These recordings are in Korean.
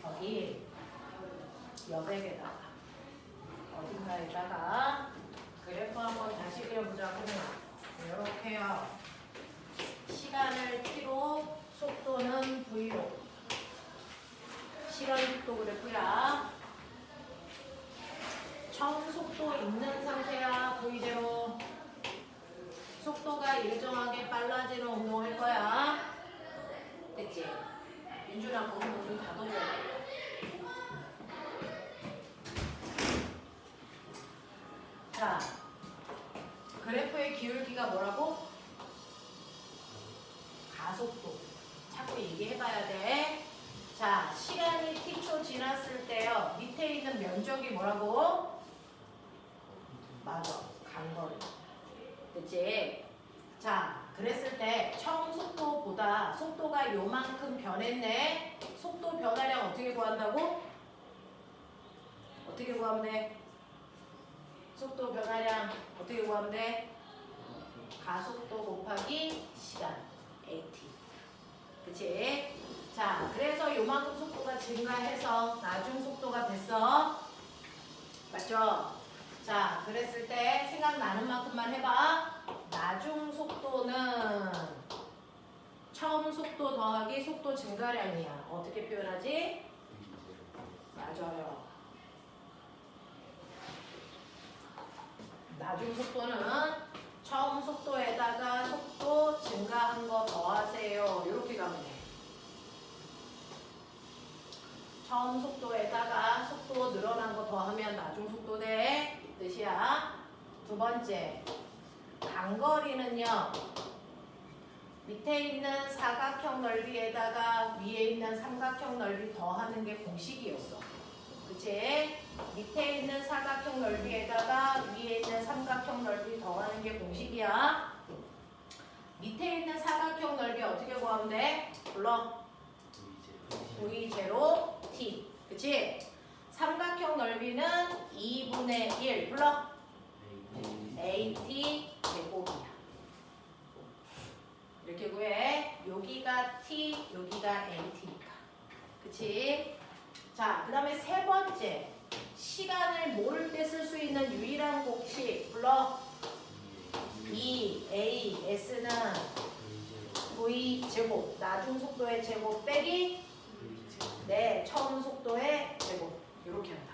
거기 여백에다가 어딘가에다가 그래프 한번 다시 그려보자고. 이렇게요. 시간을 t로, 속도는 v로. 시간 속도 그래프야. 처음 속도 있는 상태야. v0. 속도가 일정하게 빨라지는 운동할 거야. 됐지? 민준아, 거기 문 닫아줘야 돼. 자, 그래프의 기울기가 뭐라고? 가속도. 자꾸 얘기해봐야 돼. 자, 시간이 t초 지났을 때요. 밑에 있는 면적이 뭐라고? 맞아. 간거리. 그치? 자, 그랬을 때 처음 속도보다 속도가 요만큼 변했네. 속도 변화량 어떻게 구한다고? 어떻게 구하면 돼? 속도 변화량 어떻게 구하면 돼? 가속도 곱하기 시간 AT. 그치? 자, 그래서 요만큼 속도가 증가해서 나중 속도가 됐어. 맞죠? 자, 그랬을 때 생각나는 만큼만 해봐. 나중 속도는 처음 속도 더하기 속도 증가량이야. 어떻게 표현하지? 맞아요. 나중 속도는 처음 속도에다가 속도 증가한 거 더하세요. 이렇게 가면 돼. 처음 속도에다가 속도 늘어난 거 더하면 나중 속도 돼. 이 뜻이야. 두 번째, 간거리는요. 밑에 있는 사각형 넓이에다가 위에 있는 삼각형 넓이 더하는 게 공식이었어. 그치? 밑에 있는 사각형 넓이에다가 위에 있는 삼각형 넓이 더하는 게 공식이야. 밑에 있는 사각형 넓이 어떻게 구하면 돼? 불러. V0 T. 그치? 삼각형 넓이는 2분의 1. 불러. AT 제곱이야. 이렇게 구해. 여기가 T, 여기가 AT니까. 그치? 자, 그 다음에 세 번째. 시간을 모를 때 쓸 수 있는 유일한 공식. 불러. EAS는 V 제곱. 나중 속도의 제곱 빼기 네, 처음 속도의 제곱. 이렇게 한다.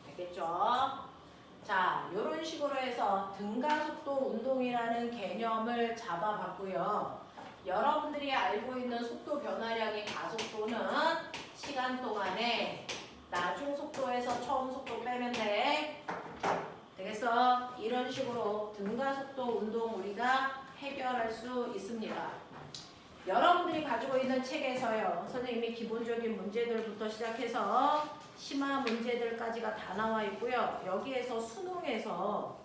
됐겠죠? 자, 이런 식으로 해서 등가속도 운동이라는 개념을 잡아봤고요. 여러분들이 알고 있는 속도 변화량의 가속도는 시간 동안에 나중 속도에서 처음 속도 빼면 돼. 되겠어? 이런 식으로 등가속도 운동 우리가 해결할 수 있습니다. 여러분들이 가지고 있는 책에서요. 선생님이 기본적인 문제들부터 시작해서 심화 문제들까지가 다 나와 있고요. 여기에서 수능에서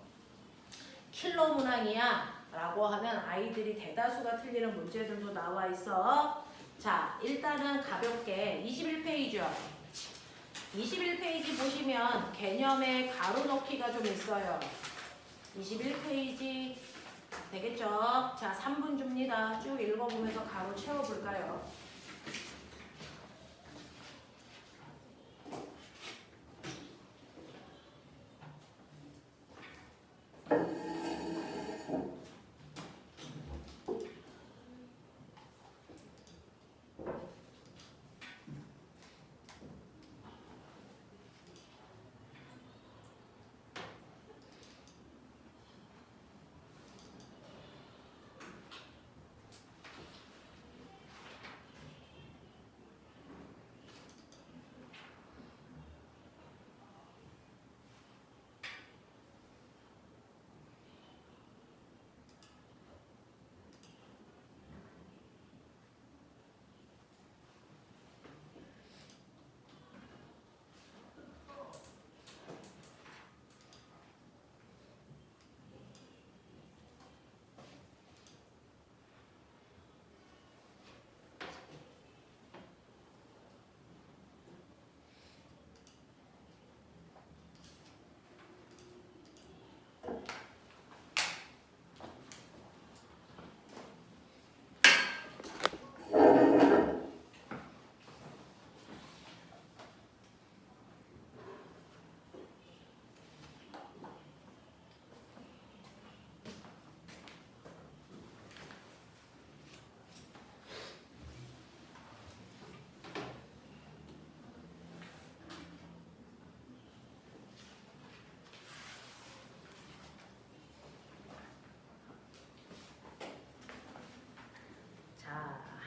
킬러 문항이야 라고 하는 아이들이 대다수가 틀리는 문제들도 나와 있어. 자, 일단은 가볍게 21페이지요. 21페이지 보시면 개념의 가로 넣기가 좀 있어요. 21페이지 되겠죠? 자, 3분 줍니다. 쭉 읽어보면서 가로 채워볼까요?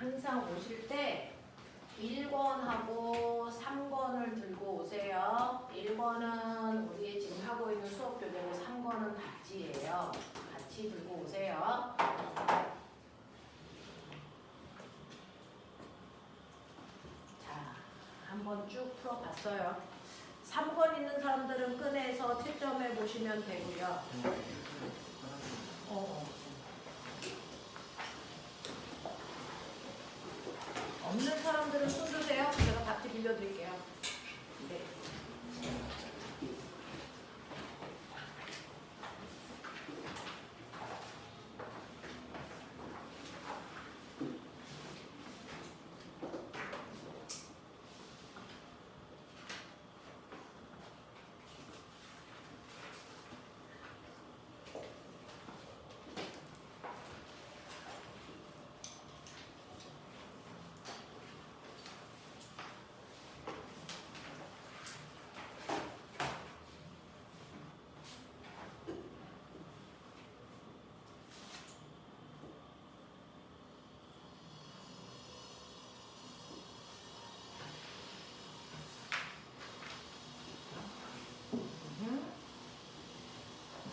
항상 오실 때 1권하고 3권을 들고 오세요. 1권은 우리 지금 하고 있는 수업 교재고 3권은 답지예요. 같이 들고 오세요. 자, 한번 쭉 풀어봤어요. 3권 있는 사람들은 끈에서 채점해 보시면 되고요. 없는 사람들은 손 드세요. 제가 답지 빌려드릴게요. 네.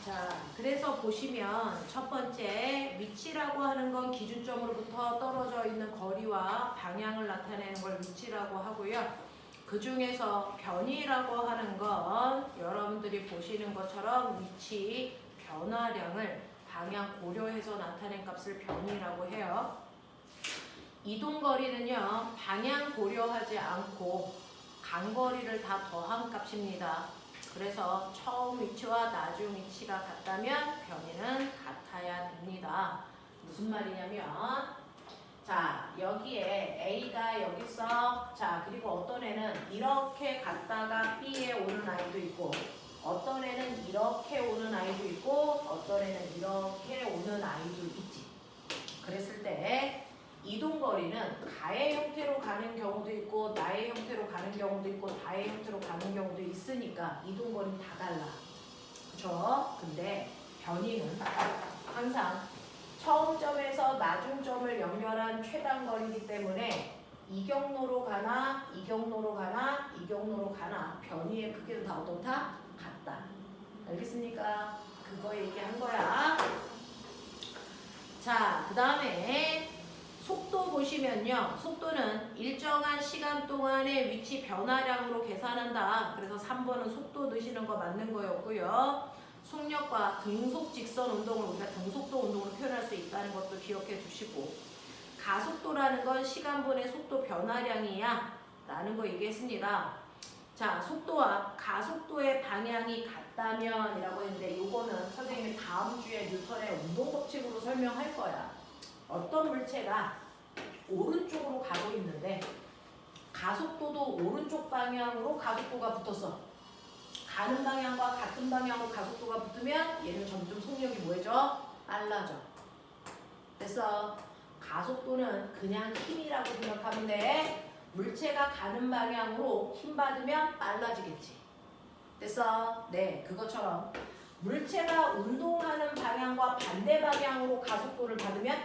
자, 그래서 보시면 첫 번째 위치라고 하는 건 기준점으로부터 떨어져 있는 거리와 방향을 나타내는 걸 위치라고 하고요. 그 중에서 변이라고 하는 건 여러분들이 보시는 것처럼 위치 변화량을 방향 고려해서 나타낸 값을 변이라고 해요. 이동거리는요, 방향 고려하지 않고 간거리를 다 더한 값입니다. 그래서 처음 위치와 나중 위치가 같다면 변이는 같아야 됩니다. 무슨 말이냐면, 자, 여기에 A가 여기서, 자, 그리고 어떤 애는 이렇게 갔다가 B에 오는 아이도 있고, 어떤 애는 이렇게 오는 아이도 있고, 어떤 애는 이렇게 오는 아이도 있지. 그랬을 때 이동거리는 가의 형태로 가는 경우도 있고 나의 형태로 가는 경우도 있고 다의 형태로 가는 경우도 있으니까 이동거리는 다 달라. 그쵸? 근데 변이는 항상 처음 점에서 나중 점을 연결한 최단거리이기 때문에 이 경로로 가나 이 경로로 가나 이 경로로 가나 변이의 크기는 다 어떻다? 같다. 알겠습니까? 그거 얘기한 거야. 자, 그 다음에 속도 보시면요. 속도는 일정한 시간 동안의 위치 변화량으로 계산한다. 그래서 3번은 속도 넣으시는 거 맞는 거였고요. 속력과 등속 직선 운동을 우리가 등속도 운동으로 표현할 수 있다는 것도 기억해 두시고, 가속도라는 건 시간분의 속도 변화량이야 라는 거 얘기했습니다. 자, 속도와 가속도의 방향이 같다면 이라고 했는데 요거는 선생님이 다음 주에 뉴턴의 운동 법칙으로 설명할 거야. 어떤 물체가 오른쪽으로 가고 있는데 가속도도 오른쪽 방향으로 가속도가 붙었어. 가는 방향과 같은 방향으로 가속도가 붙으면 얘는 점점 속력이 뭐해져? 빨라져. 그래서 가속도는 그냥 힘이라고 생각하면 돼. 물체가 가는 방향으로 힘 받으면 빨라지겠지. 그래서 네, 그것처럼 물체가 운동하는 방향과 반대 방향으로 가속도를 받으면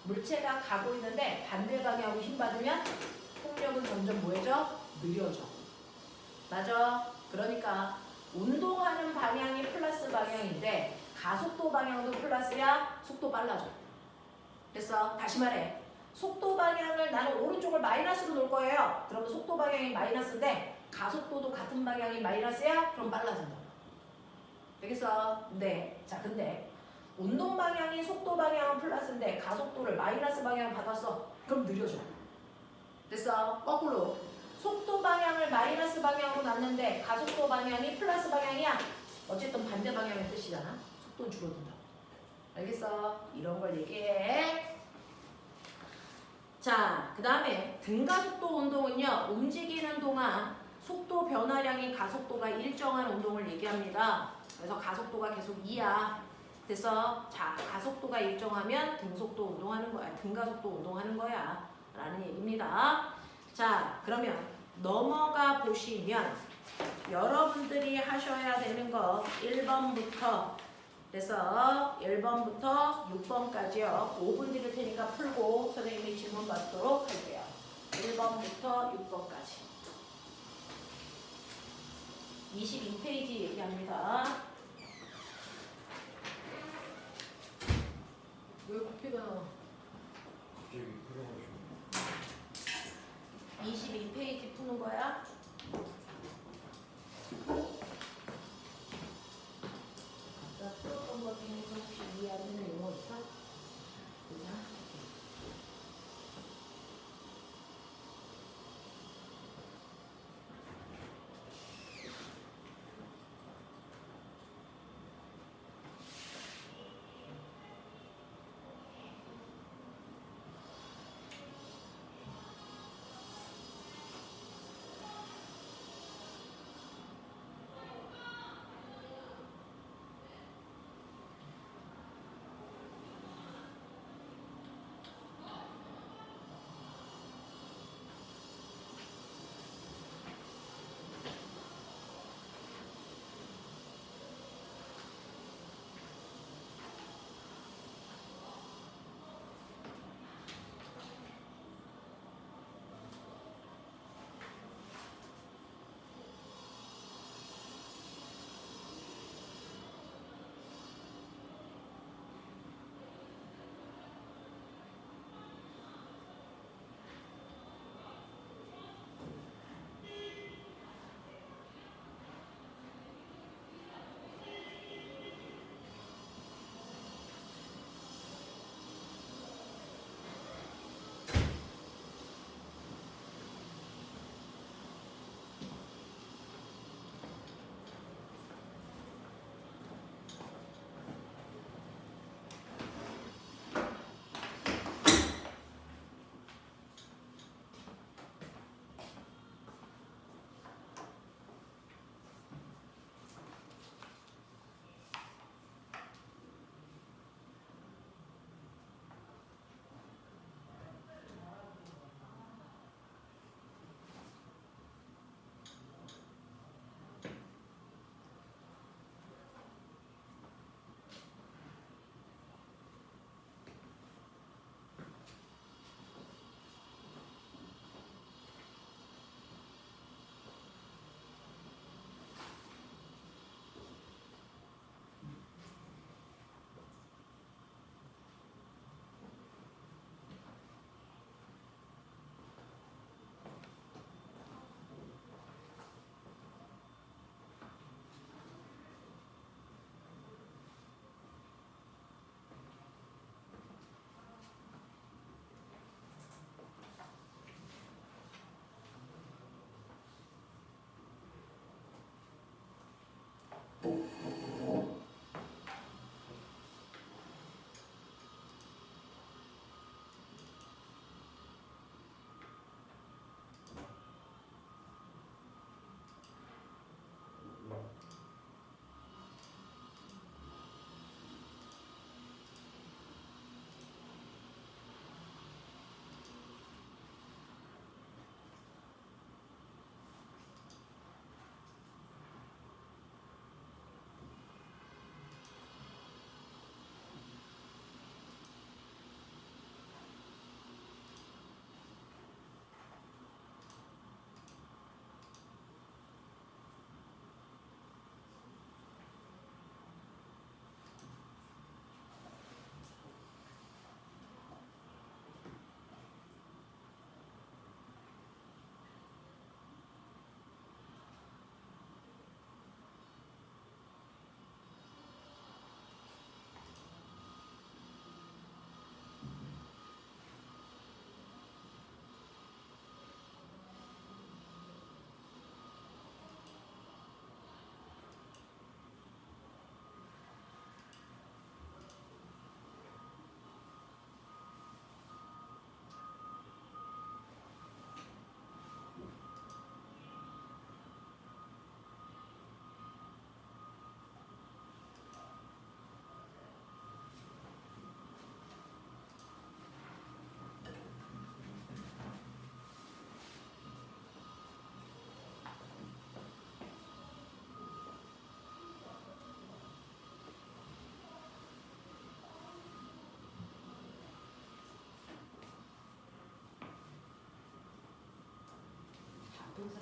물체가 가고 있는데 반대 방향으로 힘 받으면 속력은 점점 뭐해져? 느려져. 맞아? 그러니까 운동하는 방향이 플러스 방향인데 가속도 방향도 플러스야 속도 빨라져. 그래서 다시 말해. 속도 방향을 나는 오른쪽을 마이너스로 놓을 거예요. 그러면 속도 방향이 마이너스인데 가속도도 같은 방향이 마이너스야? 그럼 빨라진다. 알겠어? 네. 자, 근데 운동 방향이 속도 방향은 플러스인데 가속도를 마이너스 방향을 받았어. 그럼 느려져. 됐어? 거꾸로 속도 방향을 마이너스 방향으로 놨는데 가속도 방향이 플러스 방향이야. 어쨌든 반대 방향의 뜻이잖아. 속도는 줄어든다. 알겠어? 이런 걸 얘기해. 자, 그 다음에 등가속도 운동은요. 움직이는 동안 속도 변화량인 가속도가 일정한 운동을 얘기합니다. 그래서 가속도가 계속 2야. 그래서 자, 가속도가 일정하면 등속도 운동하는 거야. 등가속도 운동하는 거야. 라는 얘기입니다. 자, 그러면 넘어가 보시면 여러분들이 하셔야 되는 거 1번부터 그래서 1번부터 6번까지 5번까지요. 5분 드릴 테니까 풀고 선생님이 질문 받도록 할게요. 1번부터 6번까지. 22페이지 얘기합니다. 왜 코피가 나와? 갑자기 풀어가지고 22페이지 푸는 거야? 아까 풀었던 것 중에서 혹시 이해하는 용어 있어? 그냥?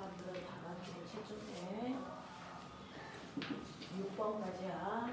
사람들은 답안지를 채점해. 6번까지야.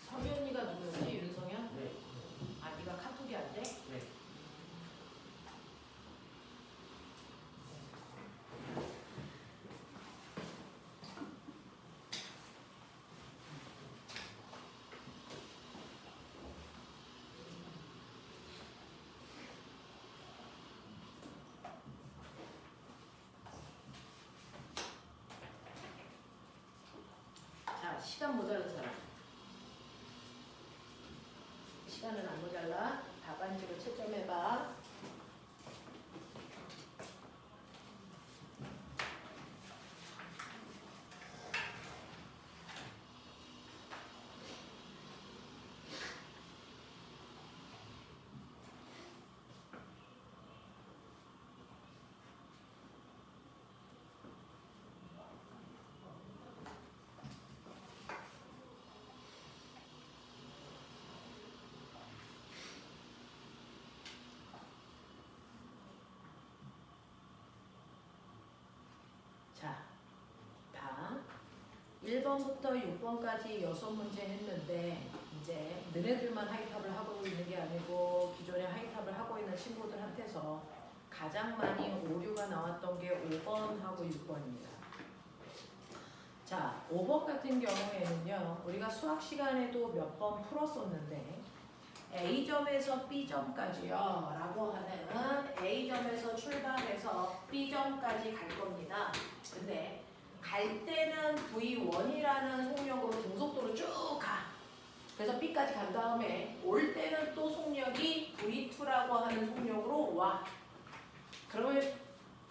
성현이가 누구였지? 윤성현? 네. 아, 네가 카톡이 안 돼? 네. 자, 시간 모자란 사람. 시간은 안 모자라. 답안지로 채점해봐. 자, 봐. 1번부터 6번까지 6문제 했는데 이제 너네들만 하이탑을 하고 있는 게 아니고 기존에 하이탑을 하고 있는 친구들한테서 가장 많이 오류가 나왔던 게 5번하고 6번입니다. 자, 5번 같은 경우에는요. 우리가 수학 시간에도 몇 번 풀었었는데 A점에서 B점까지요 라고 하는 A점에서 출발해서 B점까지 갈 겁니다. 근데 갈 때는 V1이라는 속력으로 등속도로 쭉 가. 그래서 B까지 간 다음에 올 때는 또 속력이 V2라고 하는 속력으로 와. 그러면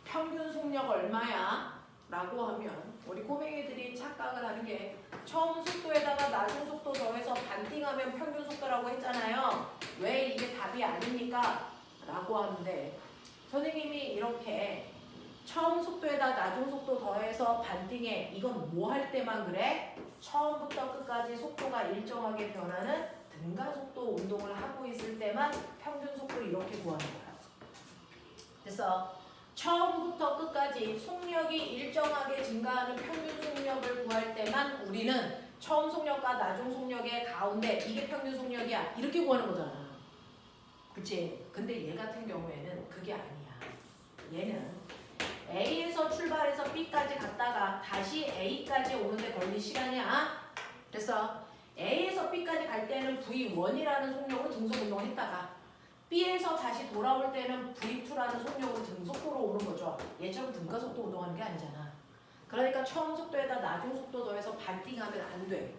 평균 속력 얼마야? 라고 하면 우리 꼬맹이들이 착각을 하는 게 처음 속도에다가 낮은 속도 더해서 반띵하면 평균 속도라고 했잖아요. 왜 이게 답이 아닙니까? 라고 하는데 선생님이 이렇게 처음 속도에다 낮은 속도 더해서 반띵해. 이건 뭐 할 때만 그래? 처음부터 끝까지 속도가 일정하게 변하는 등가속도 운동을 하고 있을 때만 평균 속도 이렇게 구하는 거야. 그래서 처음부터 끝까지 속력이 일정하게 증가하는 평균 속력을 구할 때만 우리는 처음 속력과 나중 속력의 가운데 이게 평균 속력이야. 이렇게 구하는 거잖아. 그치? 근데 얘 같은 경우에는 그게 아니야. 얘는 A에서 출발해서 B까지 갔다가 다시 A까지 오는데 걸린 시간이야. 그래서 A에서 B까지 갈 때는 V1이라는 속력으로 등속 운동을 했다가 B에서 다시 돌아올 때는 V2라는 속력으로 등속도로 오는 거죠. 얘처럼 등가속도 운동하는 게 아니잖아. 그러니까 처음 속도에다 나중 속도 더해서 반띵하면 안 돼.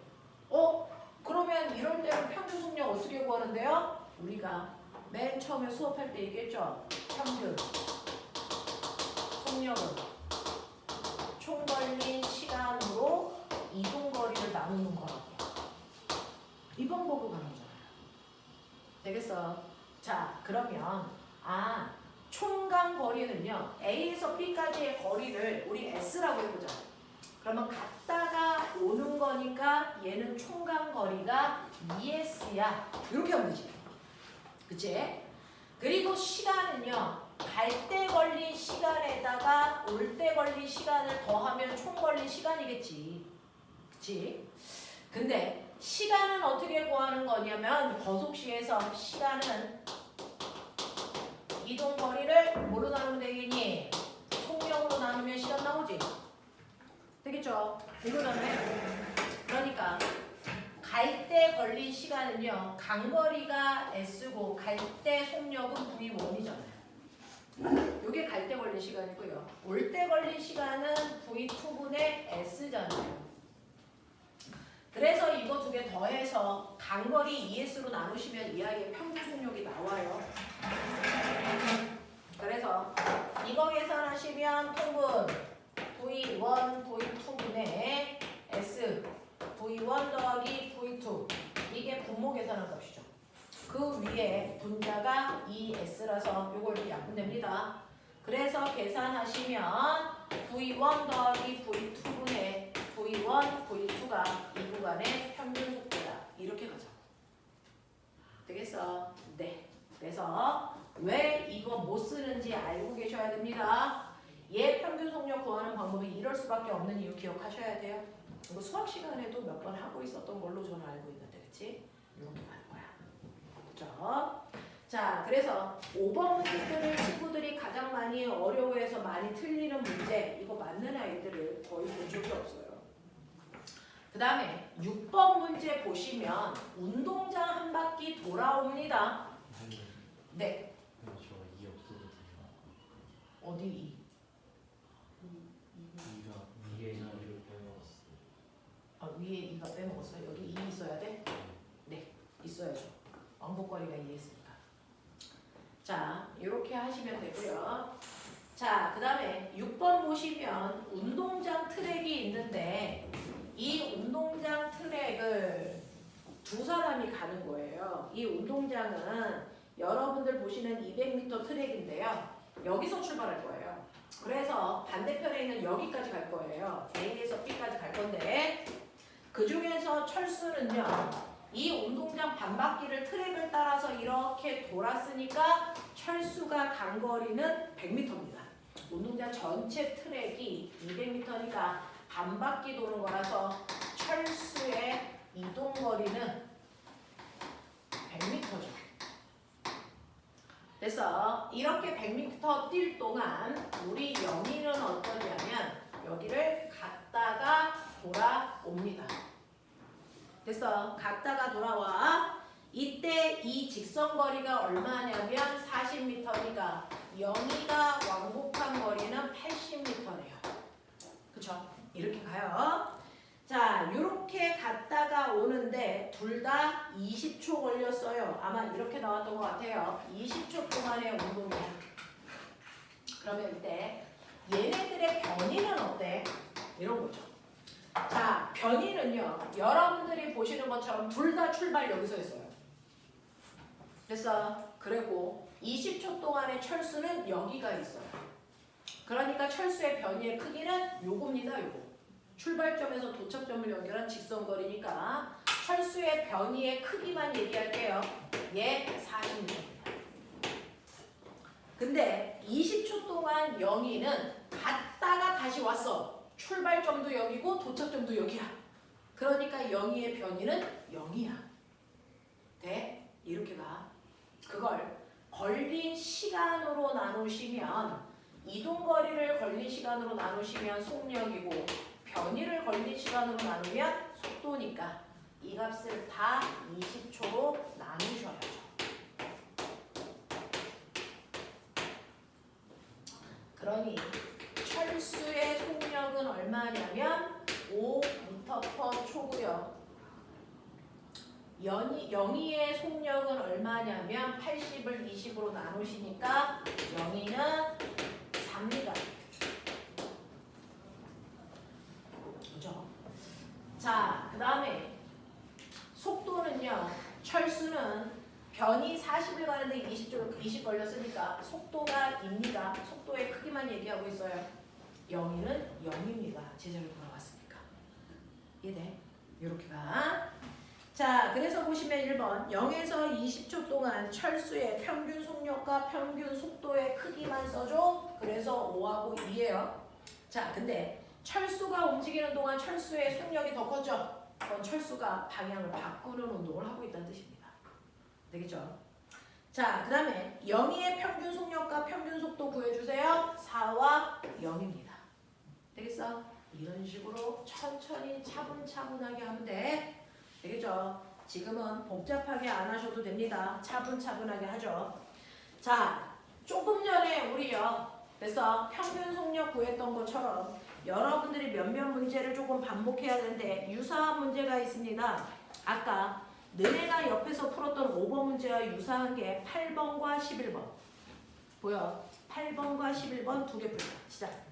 그러면 이럴 때는 평균 속력 어떻게 구하는데요? 우리가 맨 처음에 수업할 때 얘기했죠. 평균 속력은 총 걸린 시간으로 이동 거리를 나누는 거라고. 이 방법으로 가는 거잖아요. 되겠어? 자, 그러면 총간 거리는요. A에서 B까지의 거리를 우리 S라고 해보자. 그러면 갔다가 오는 거니까 얘는 총간 거리가 2S야. 이렇게 하면 되지. 그치? 그리고 시간은요. 갈 때 걸린 시간에 시간에다가 올 때 걸린 시간을 더하면 총 걸린 시간이겠지. 그치? 근데 시간은 어떻게 구하는 거냐면 거속시에서 시간은 이동 거리를 뭐로 나누면 되겠니? 속력으로 나누면 시간 나오지? 되겠죠? 이거 나누면 그러니까 갈 때 걸린 시간은요. 간거리가 S고 갈 때 속력은 V1이잖아요. 이게 갈 때 걸린 시간이고요. 올 때 걸린 시간은 V2분의 S잖아요. 그래서 이거 두 개 더해서 간거리 ES로 나누시면 이 아이의 평균 속력이 나와요. 그래서 이거 계산하시면 통분 V1, V2분의 S V1 더하기 V2 이게 분모 계산한 값이죠. 그 위에 분자가 ES라서 이걸 이렇게 약분됩니다. 그래서 계산하시면 V1 더하기 V2분의 V1, V2가 이 구간의 평균 속도다. 이렇게 가자고. 되겠어? 네. 그래서 왜 이거 못 쓰는지 알고 계셔야 됩니다. 얘 평균 속력 구하는 방법이 이럴 수밖에 없는 이유 기억하셔야 돼요. 이거 수학 시간에도 몇 번 하고 있었던 걸로 저는 알고 있는데, 그치? 이렇게 가는 거야. 그죠? 자, 그래서 5번 문제들을 친구들이 가장 많이 어려워해서 많이 틀리는 문제, 이거 맞는 아이들을 거의 본 적이 없어요. 그 다음에 6번 문제 보시면 운동장 한 바퀴 돌아옵니다. 네. 저 2 없어도 돼요. 어디 2? 2가 위에 자리를 빼먹었어요. 아, 위에 2가 빼먹었어요. 여기 2 있어야 돼? 네, 있어야죠. 왕복거리가 2 있으니까. 자, 이렇게 하시면 되고요. 자, 그 다음에 6번 보시면 운동장 트랙이 있는데 이 운동장 트랙을 두 사람이 가는 거예요. 이 운동장은 여러분들 보시는 200m 트랙인데요. 여기서 출발할 거예요. 그래서 반대편에 있는 여기까지 갈 거예요. A에서 B까지 갈 건데 그 중에서 철수는요. 이 운동장 반바퀴를 트랙을 따라서 이렇게 돌았으니까 철수가 간 거리는 100m입니다. 운동장 전체 트랙이 200m니까 반바퀴 도는 거라서 철수의 이동 거리는 100m죠. 그래서 이렇게 100m 뛸 동안 우리 영희는 어떠냐면 여기를 갔다가 돌아옵니다. 그래서 갔다가 돌아와. 이때 이 직선 거리가 얼마냐면 40m니까 영희가 왕복한 거리는 80m네요. 그쵸? 이렇게 가요. 자, 이렇게 갔다가 오는데 둘 다 20초 걸렸어요. 아마 이렇게 나왔던 것 같아요. 20초 동안의 운동이야. 그러면 이때 얘네들의 변이는 어때? 이런 거죠. 자, 변이는요. 여러분들이 보시는 것처럼 둘 다 출발 여기서 했어요. 그래서 그리고 20초 동안의 철수는 여기가 있어요. 그러니까 철수의 변이의 크기는 요겁니다. 요거. 출발점에서 도착점을 연결한 직선거리니까 철수의 변이의 크기만 얘기할게요. 얘 40m입니다. 근데 20초 동안 영희는 갔다가 다시 왔어. 출발점도 여기고 도착점도 여기야. 그러니까 영희의 변이는 0이야. 돼? 이렇게 가. 그걸 걸린 시간으로 나누시면 이동거리를 걸린 시간으로 나누시면 속력이고 변이를 걸린 시간으로 나누면 속도니까 이 값을 다 20초로 나누셔야죠. 그러니 철수의 속력은 얼마냐면 5m/초고요. 영희의 속력은 얼마냐면 80을 20으로 나누시니까 영희는 3m. 그죠? 자, 그 다음에 속도는요. 철수는 변이 40을 가는데 20 걸렸으니까 속도가 2입니다. 속도의 크기만 얘기하고 있어요. 영희는 0입니다. 제자로 돌아왔으니까. 이해돼? 이렇게 가. 자, 그래서 보시면 1번 0에서 20초 동안 철수의 평균 속력과 평균 속도의 크기만 써줘. 그래서 5하고 2예요. 자, 근데 철수가 움직이는 동안 철수의 속력이 더 커져. 그건 철수가 방향을 바꾸는 운동을 하고 있다는 뜻입니다. 되겠죠? 자, 그 다음에 영희의 평균 속력과 평균 속도 구해주세요. 4와 0입니다. 되겠어? 이런 식으로 천천히 차분차분하게 하면 돼. 되겠죠? 지금은 복잡하게 안 하셔도 됩니다. 차분차분하게 하죠. 자, 조금 전에 우리요. 그래서 평균 속력 구했던 것처럼 여러분들이 몇몇 문제를 조금 반복해야 되는데 유사한 문제가 있습니다. 아까 너네가 옆에서 풀었던 5번 문제와 유사한 게 8번과 11번. 보여? 8번과 11번 두 개 풀자. 시작.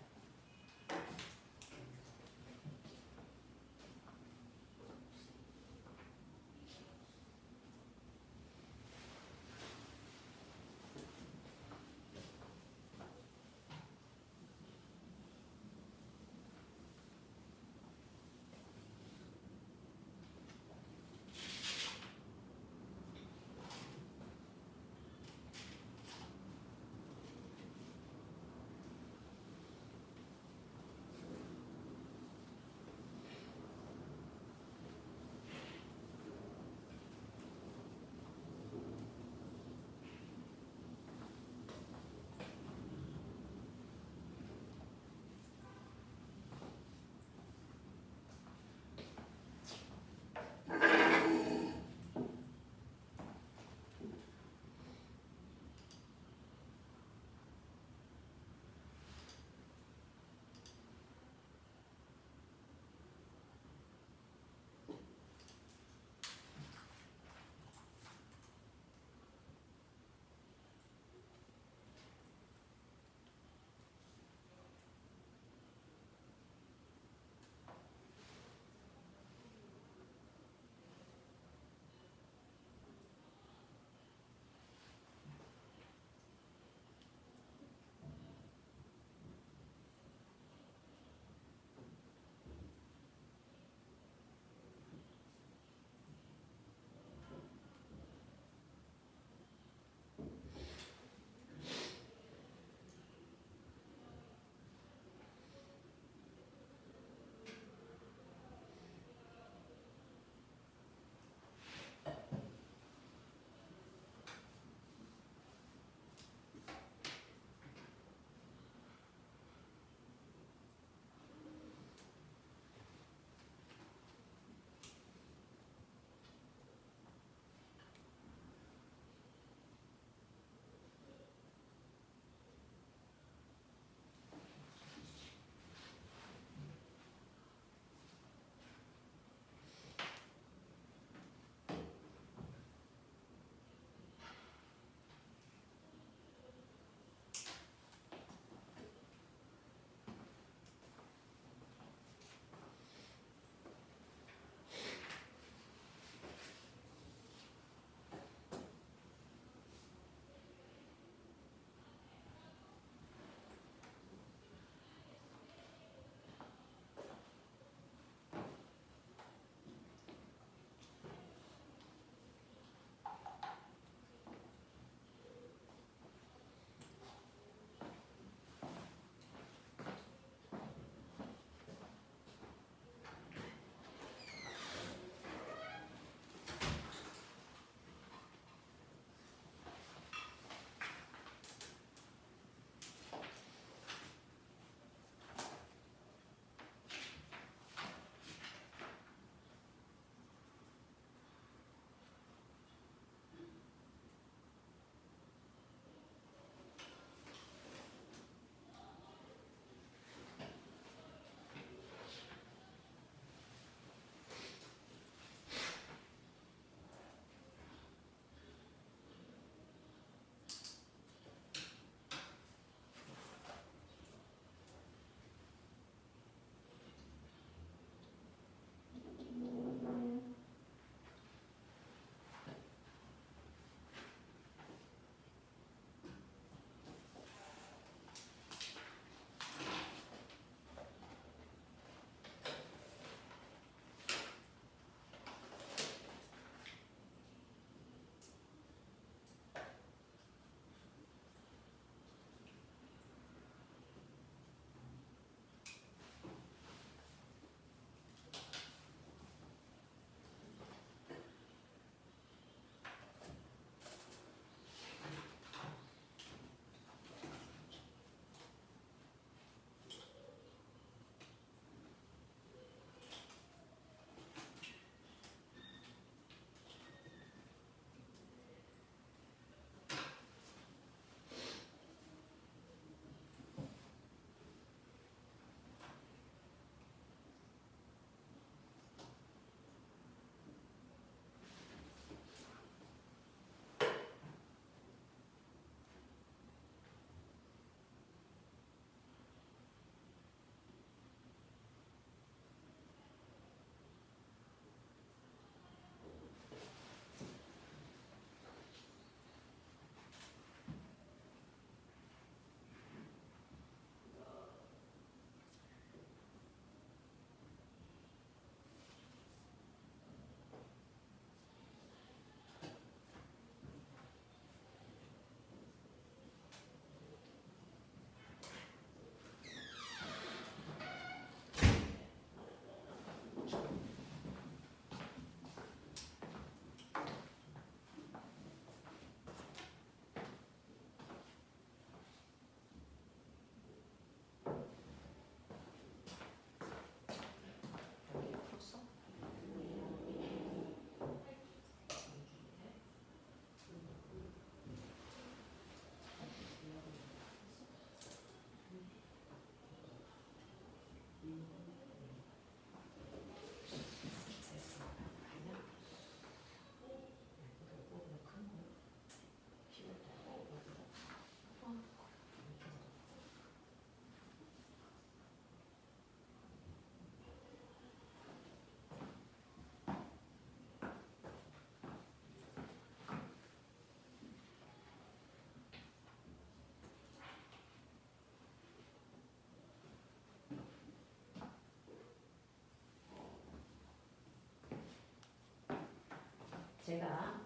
제가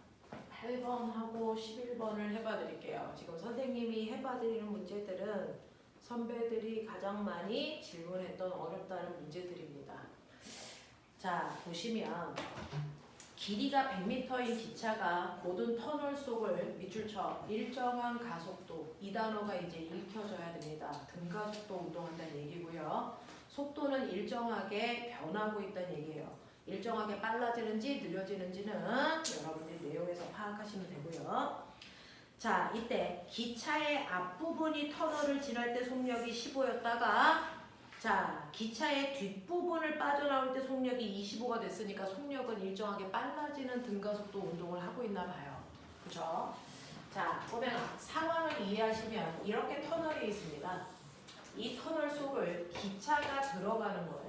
8번하고 11번을 해봐 드릴게요. 지금 선생님이 해봐 드리는 문제들은 선배들이 가장 많이 질문했던 어렵다는 문제들입니다. 자, 보시면 길이가 100m인 기차가 모든 터널 속을 밑줄 쳐 일정한 가속도, 이 단어가 이제 읽혀져야 됩니다. 등가속도 운동한다는 얘기고요. 속도는 일정하게 변하고 있다는 얘기예요. 일정하게 빨라지는지 느려지는지는 여러분들이 내용에서 파악하시면 되고요. 자, 이때 기차의 앞부분이 터널을 지날 때 속력이 15였다가 자, 기차의 뒷부분을 빠져나올 때 속력이 25가 됐으니까 속력은 일정하게 빨라지는 등가속도 운동을 하고 있나 봐요. 그죠? 자, 보면 상황을 이해하시면 이렇게 터널이 있습니다. 이 터널 속을 기차가 들어가는 거예요.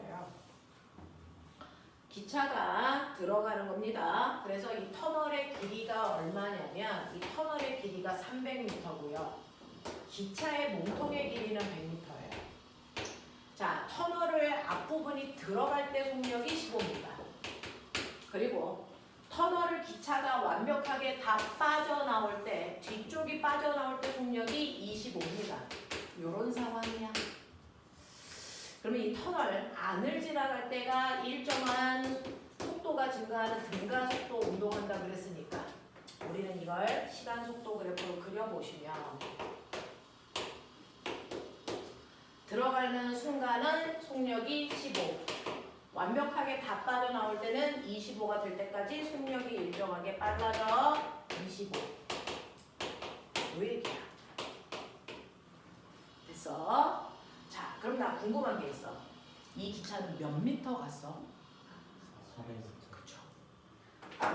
기차가 들어가는 겁니다. 그래서 이 터널의 길이가 얼마냐면 이 터널의 길이가 300m고요. 기차의 몸통의 길이는 100m예요. 자, 터널을 앞부분이 들어갈 때 속력이 15입니다. 그리고 터널을 기차가 완벽하게 다 빠져나올 때, 뒤쪽이 빠져나올 때 속력이 25입니다. 요런 상황이야. 그러면 이 터널 안을 지나갈 때가 일정한 속도가 증가하는 등가속도 운동한다 그랬으니까 우리는 이걸 시간속도 그래프로 그려보시면 들어가는 순간은 속력이 15, 완벽하게 다 빠져나올 때는 25가 될 때까지 속력이 일정하게 빨라져 25. 왜 이렇게? 됐어? 자, 그럼 나 궁금한 게 있어. 이 기차는 몇 미터 갔어? 400m. 그쵸.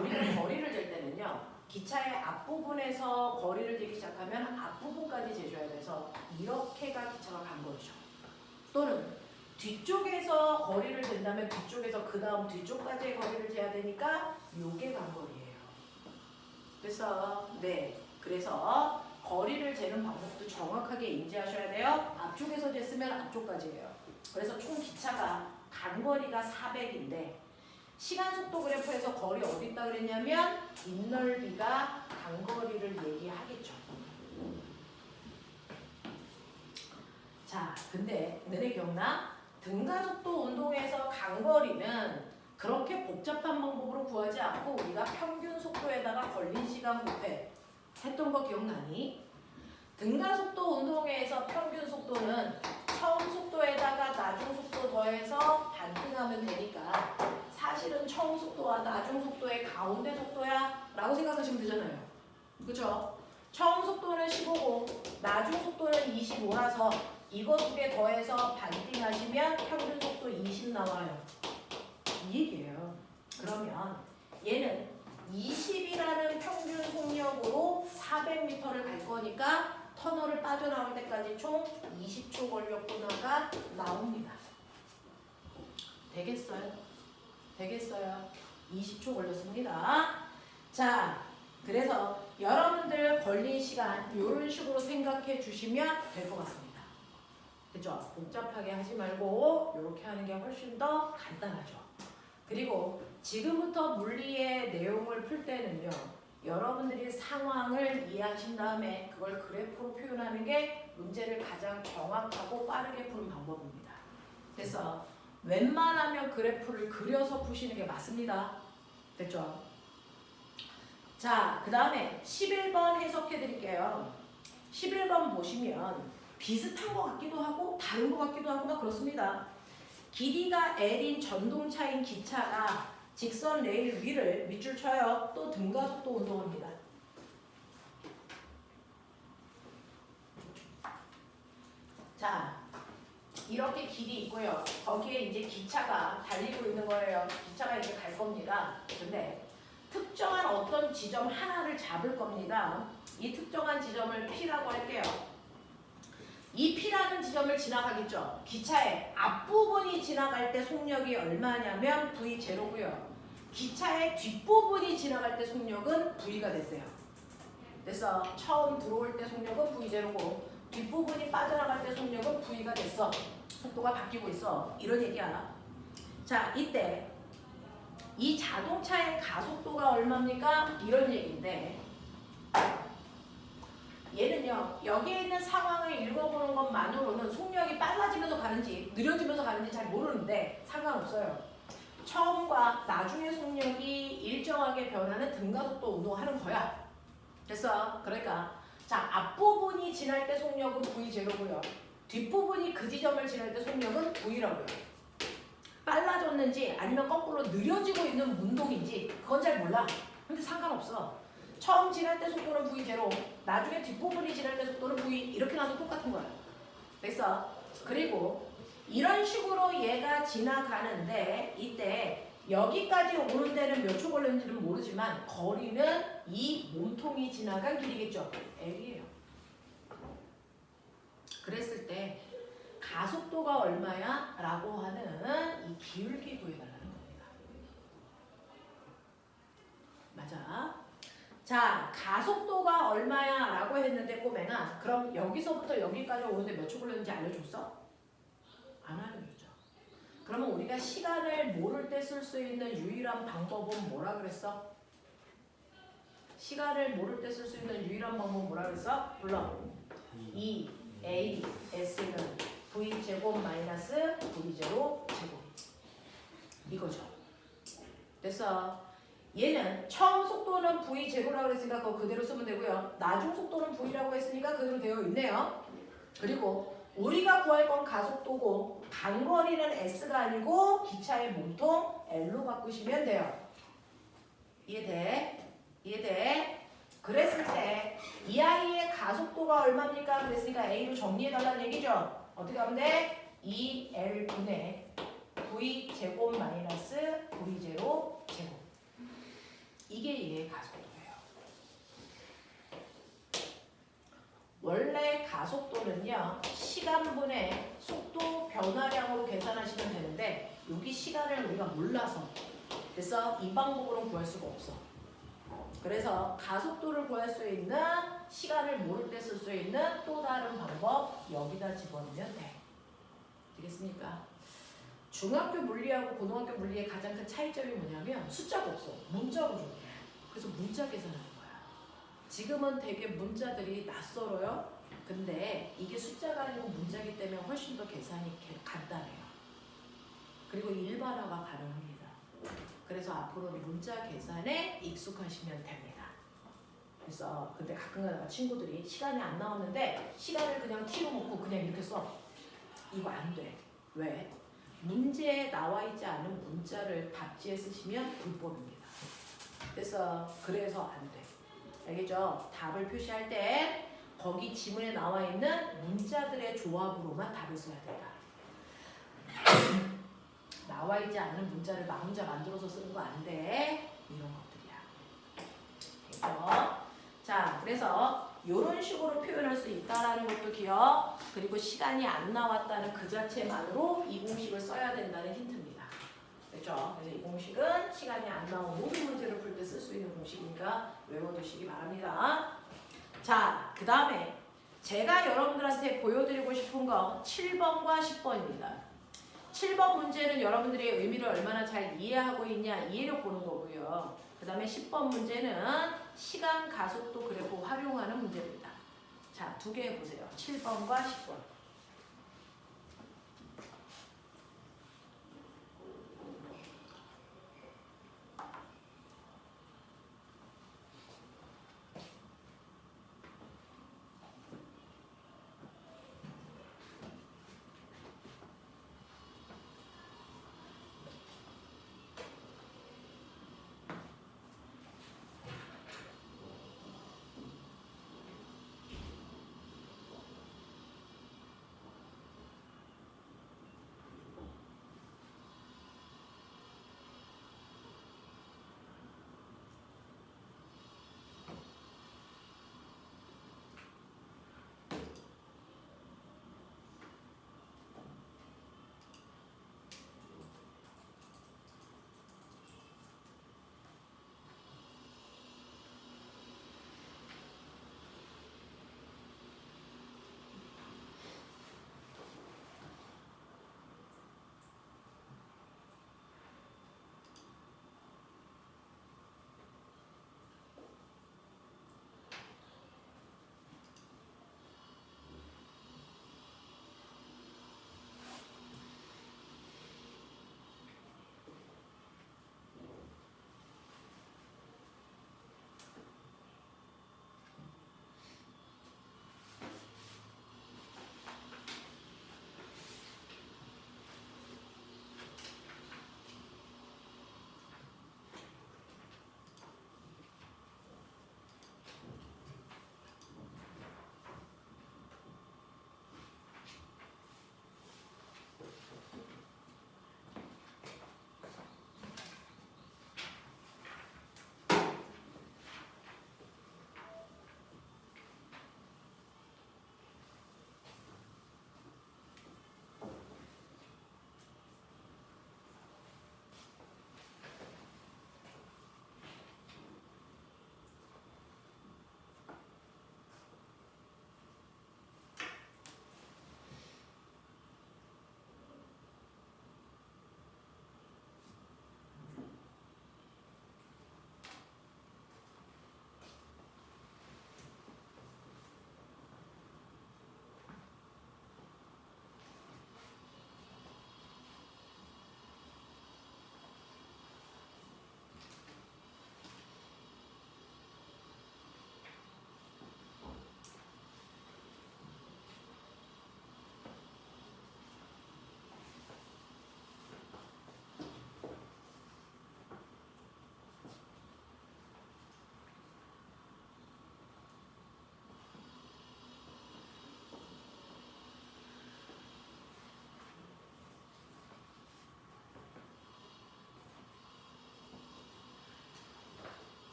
우리는 거리를 잴 때는요. 기차의 앞부분에서 거리를 재기 시작하면 앞부분까지 재줘야 돼서 이렇게가 기차가 간 거죠. 또는 뒤쪽에서 거리를 잰다면 뒤쪽에서 그 다음 뒤쪽까지의 거리를 재야 되니까 요게 간 거리예요. 그래서 그래서 거리를 재는 방법도 정확하게 인지하셔야 돼요. 앞쪽에서 쟀으면 앞쪽까지예요. 그래서 총 기차가 간 거리가 400인데 시간속도 그래프에서 거리 어디 있다 그랬냐면 뒷넓이가 간 거리를 얘기하겠죠. 자, 근데 너네 기억나? 등가속도 운동에서 간 거리는 그렇게 복잡한 방법으로 구하지 않고 우리가 평균 속도에다가 걸린 시간 곱해 했던 거 기억나니? 등가속도 운동에서 평균 속도는 처음 속도에다가 나중 속도 더해서 반등하면 되니까 사실은 처음 속도와 나중 속도의 가운데 속도야 라고 생각하시면 되잖아요. 그죠? 처음 속도는 15고 나중 속도는 25라서 이거 두 개 더해서 반띵하시면 평균 속도 20 나와요. 이 얘기예요. 그러면 얘는 20이라는 평균 속력으로 400m를 갈 거니까 터널을 빠져나올 때까지 총 20초 걸렸구나가 나옵니다. 되겠어요? 되겠어요? 20초 걸렸습니다. 자, 그래서 여러분들 걸린 시간 이런 식으로 생각해 주시면 될 것 같습니다. 그죠? 복잡하게 하지 말고 이렇게 하는 게 훨씬 더 간단하죠. 그리고 지금부터 물리의 내용을 풀 때는요. 여러분들이 상황을 이해하신 다음에 그걸 그래프로 표현하는 게 문제를 가장 정확하고 빠르게 푸는 방법입니다. 그래서 웬만하면 그래프를 그려서 푸시는 게 맞습니다. 됐죠? 자, 그 다음에 11번 해석해 드릴게요. 11번 보시면 비슷한 것 같기도 하고 다른 것 같기도 하고 막 그렇습니다. 길이가 L인 전동차인 기차가 직선 레일 위를 밑줄 쳐요. 또 등가속도 운동합니다. 자, 이렇게 길이 있고요. 거기에 이제 기차가 달리고 있는 거예요. 기차가 이제 갈 겁니다. 근데 특정한 어떤 지점 하나를 잡을 겁니다. 이 특정한 지점을 P라고 할게요. 이 P라는 지점을 지나가겠죠. 기차의 앞부분이 지나갈 때 속력이 얼마냐면 V0고요. 기차의 뒷부분이 지나갈 때 속력은 V가 됐어요. 그래서 처음 들어올 때 속력은 V0고 뒷부분이 빠져나갈 때 속력은 V가 됐어. 속도가 바뀌고 있어. 이런 얘기야. 자, 이때 이 자동차의 가속도가 얼마입니까? 이런 얘기인데 얘는요 여기에 있는 상황을 읽어보는 것만으로는 속력이 빨라지면서 가는지 느려지면서 가는지 잘 모르는데 상관없어요. 처음과 나중의 속력이 일정하게 변하는 등가속도 운동하는 거야. 됐어? 그러니까 자 앞부분이 지날 때 속력은 V0고요. 뒷부분이 그 지점을 지날 때 속력은 V라고요. 빨라졌는지 아니면 거꾸로 느려지고 있는 운동인지 그건 잘 몰라. 근데 상관없어. 처음 지날 때 속도는 V0, 나중에 뒷부분이 지날 때 속도는 V 이렇게 나도 똑같은 거야. 됐어? 그리고 이런 식으로 얘가 지나가는데 이때 여기까지 오는 데는 몇 초 걸렸는지는 모르지만 거리는 이 몸통이 지나간 길이겠죠. L이에요. 그랬을 때 가속도가 얼마야? 라고 하는 이 기울기 구해달라는 겁니다. 맞아. 자, 가속도가 얼마야? 라고 했는데 꼬맹아 그럼 여기서부터 여기까지 오는데 몇 초 걸렸는지 알려줬어? 안 알려줬죠. 그러면 우리가 시간을 모를 때 쓸 수 있는 유일한 방법은 뭐라 그랬어? 시간을 모를 때 쓸 수 있는 유일한 방법은 뭐라 그랬어? 불러. EAS는 V제곱 마이너스 V0 제곱 이거죠. 됐어. 얘는 처음 속도는 V0라고 했으니까 그거 그대로 쓰면 되고요. 나중 속도는 V라고 했으니까 그대로 되어 있네요. 그리고 우리가 구할 건 가속도고 간거리는 S가 아니고 기차의 몸통 L로 바꾸시면 돼요. 이해돼? 이해돼? 그랬을 때 이 아이의 가속도가 얼마입니까? 그랬으니까 A로 정리해달라는 얘기죠. 어떻게 하면 돼? 2L분의 V제곱 마이너스 V0 제곱 이게 얘의 가속도예요. 원래 가속도는요 시간분의 속도 변화량으로 계산하시면 되는데 여기 시간을 우리가 몰라서 그래서 이 방법으로는 구할 수가 없어. 그래서 가속도를 구할 수 있는 시간을 모를 때 쓸 수 있는 또 다른 방법 여기다 집어넣으면 돼. 되겠습니까? 중학교 물리하고 고등학교 물리의 가장 큰 차이점이 뭐냐면 숫자가 없어. 문자로 줘. 그래서 문자 계산하는 거야. 지금은 되게 문자들이 낯설어요. 근데 이게 숫자가 아니고 문자이기 때문에 훨씬 더 계산이 간단해요. 그리고 일반화가 가능합니다. 그래서 앞으로 문자 계산에 익숙하시면 됩니다. 그래서 근데 가끔가다 친구들이 시간이 안 나왔는데 시간을 그냥 T로 놓고 그냥 이렇게 써. 이거 안 돼. 왜? 문제에 나와 있지 않은 문자를 답지에 쓰시면 불법입니다. 그래서 안 돼. 알겠죠? 답을 표시할 때 거기 지문에 나와 있는 문자들의 조합으로만 답을 써야 된다. 나와 있지 않은 문자를 마문자 만들어서 쓰는 거 안 돼. 이런 것들이야. 됐죠? 자, 그래서 이런 식으로 표현할 수 있다라는 것도 기억. 그리고 시간이 안 나왔다는 그 자체만으로 이 공식을 써야 된다는 힌트입니다. 그렇죠? 그래서 이 공식은 시간이 안 나온 모든 문제를 풀 때 쓸 수 있는 공식이니까 외워두시기 바랍니다. 자, 그 다음에 제가 여러분들한테 보여드리고 싶은 거 7번과 10번입니다. 7번 문제는 여러분들이 의미를 얼마나 잘 이해하고 있냐 이해력 보는 거고요. 그 다음에 10번 문제는 시간 가속도 그래프 활용하는 문제입니다. 자, 두 개 해보세요. 7번과 10번.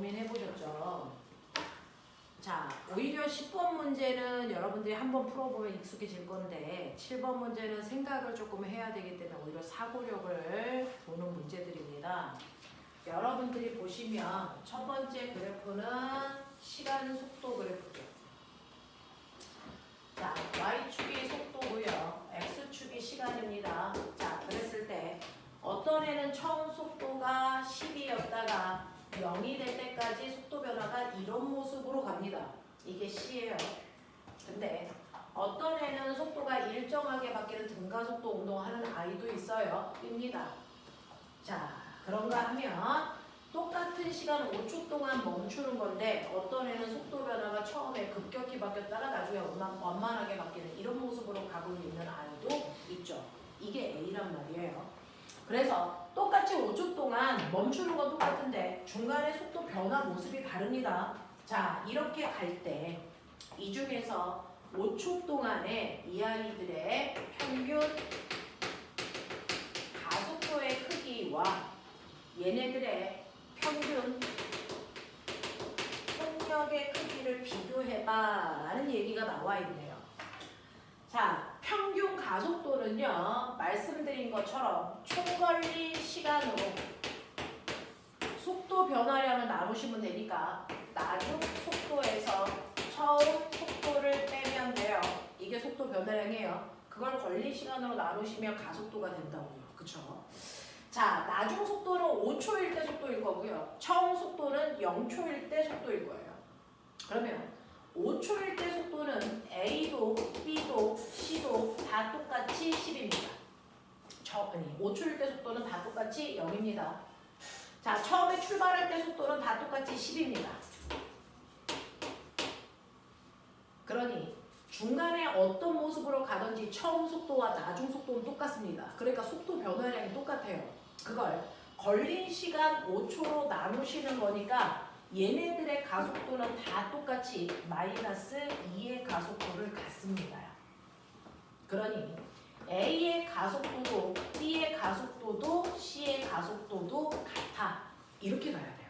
고민해 보셨죠? 자, 오히려 10번 문제는 여러분들이 한번 풀어보면 익숙해질 건데 7번 문제는 생각을 조금 해야 되기 때문에 오히려 사고력을 보는 문제들입니다. 여러분들이 보시면 첫 번째 그래프는 시간 속도 그래프죠. 자, Y축이 속도고요. X축이 시간입니다. 자, 그랬을 때 어떤 애는 처음 속도가 10이었다가 0이 될 때까지 속도 변화가 이런 모습으로 갑니다. 이게 C예요. 근데 어떤 애는 속도가 일정하게 바뀌는 등가속도 운동하는 아이도 있어요. B입니다. 자, 그런가 하면 똑같은 시간 5초 동안 멈추는 건데 어떤 애는 속도 변화가 처음에 급격히 바뀌었다가 나중에 완만하게 바뀌는 이런 모습으로 가고 있는 아이도 있죠. 이게 A란 말이에요. 그래서 똑같이 5초 동안 멈추는 건 똑같은데 중간에 속도 변화 모습이 다릅니다. 자, 이렇게 갈 때 이 중에서 5초 동안에 이 아이들의 평균 가속도의 크기와 얘네들의 평균 속력의 크기를 비교해봐 라는 얘기가 나와 있네요. 자, 평균 가속도는요, 말씀드린 것처럼 총걸린 시간으로 속도 변화량을 나누시면 되니까 나중 속도에서 처음 속도를 빼면 돼요. 이게 속도 변화량이에요. 그걸 걸린 시간으로 나누시면 가속도가 된다고요. 그쵸? 자, 나중 속도는 5초일 때 속도일 거고요. 처음 속도는 0초일 때 속도일 거예요. 그러면 5초일 때 속도는 A도 B도 C도 다 똑같이 10입니다. 5초일 때 속도는 다 똑같이 0입니다. 자, 처음에 출발할 때 속도는 다 똑같이 10입니다. 그러니 중간에 어떤 모습으로 가든지 처음 속도와 나중 속도는 똑같습니다. 그러니까 속도 변화량이 똑같아요. 그걸 걸린 시간 5초로 나누시는 거니까 얘네들의 가속도는 다 똑같이 마이너스 2의 가속도를 갖습니다. 그러니 A의 가속도도 B의 가속도도 C의 가속도도 같아. 이렇게 가야 돼요.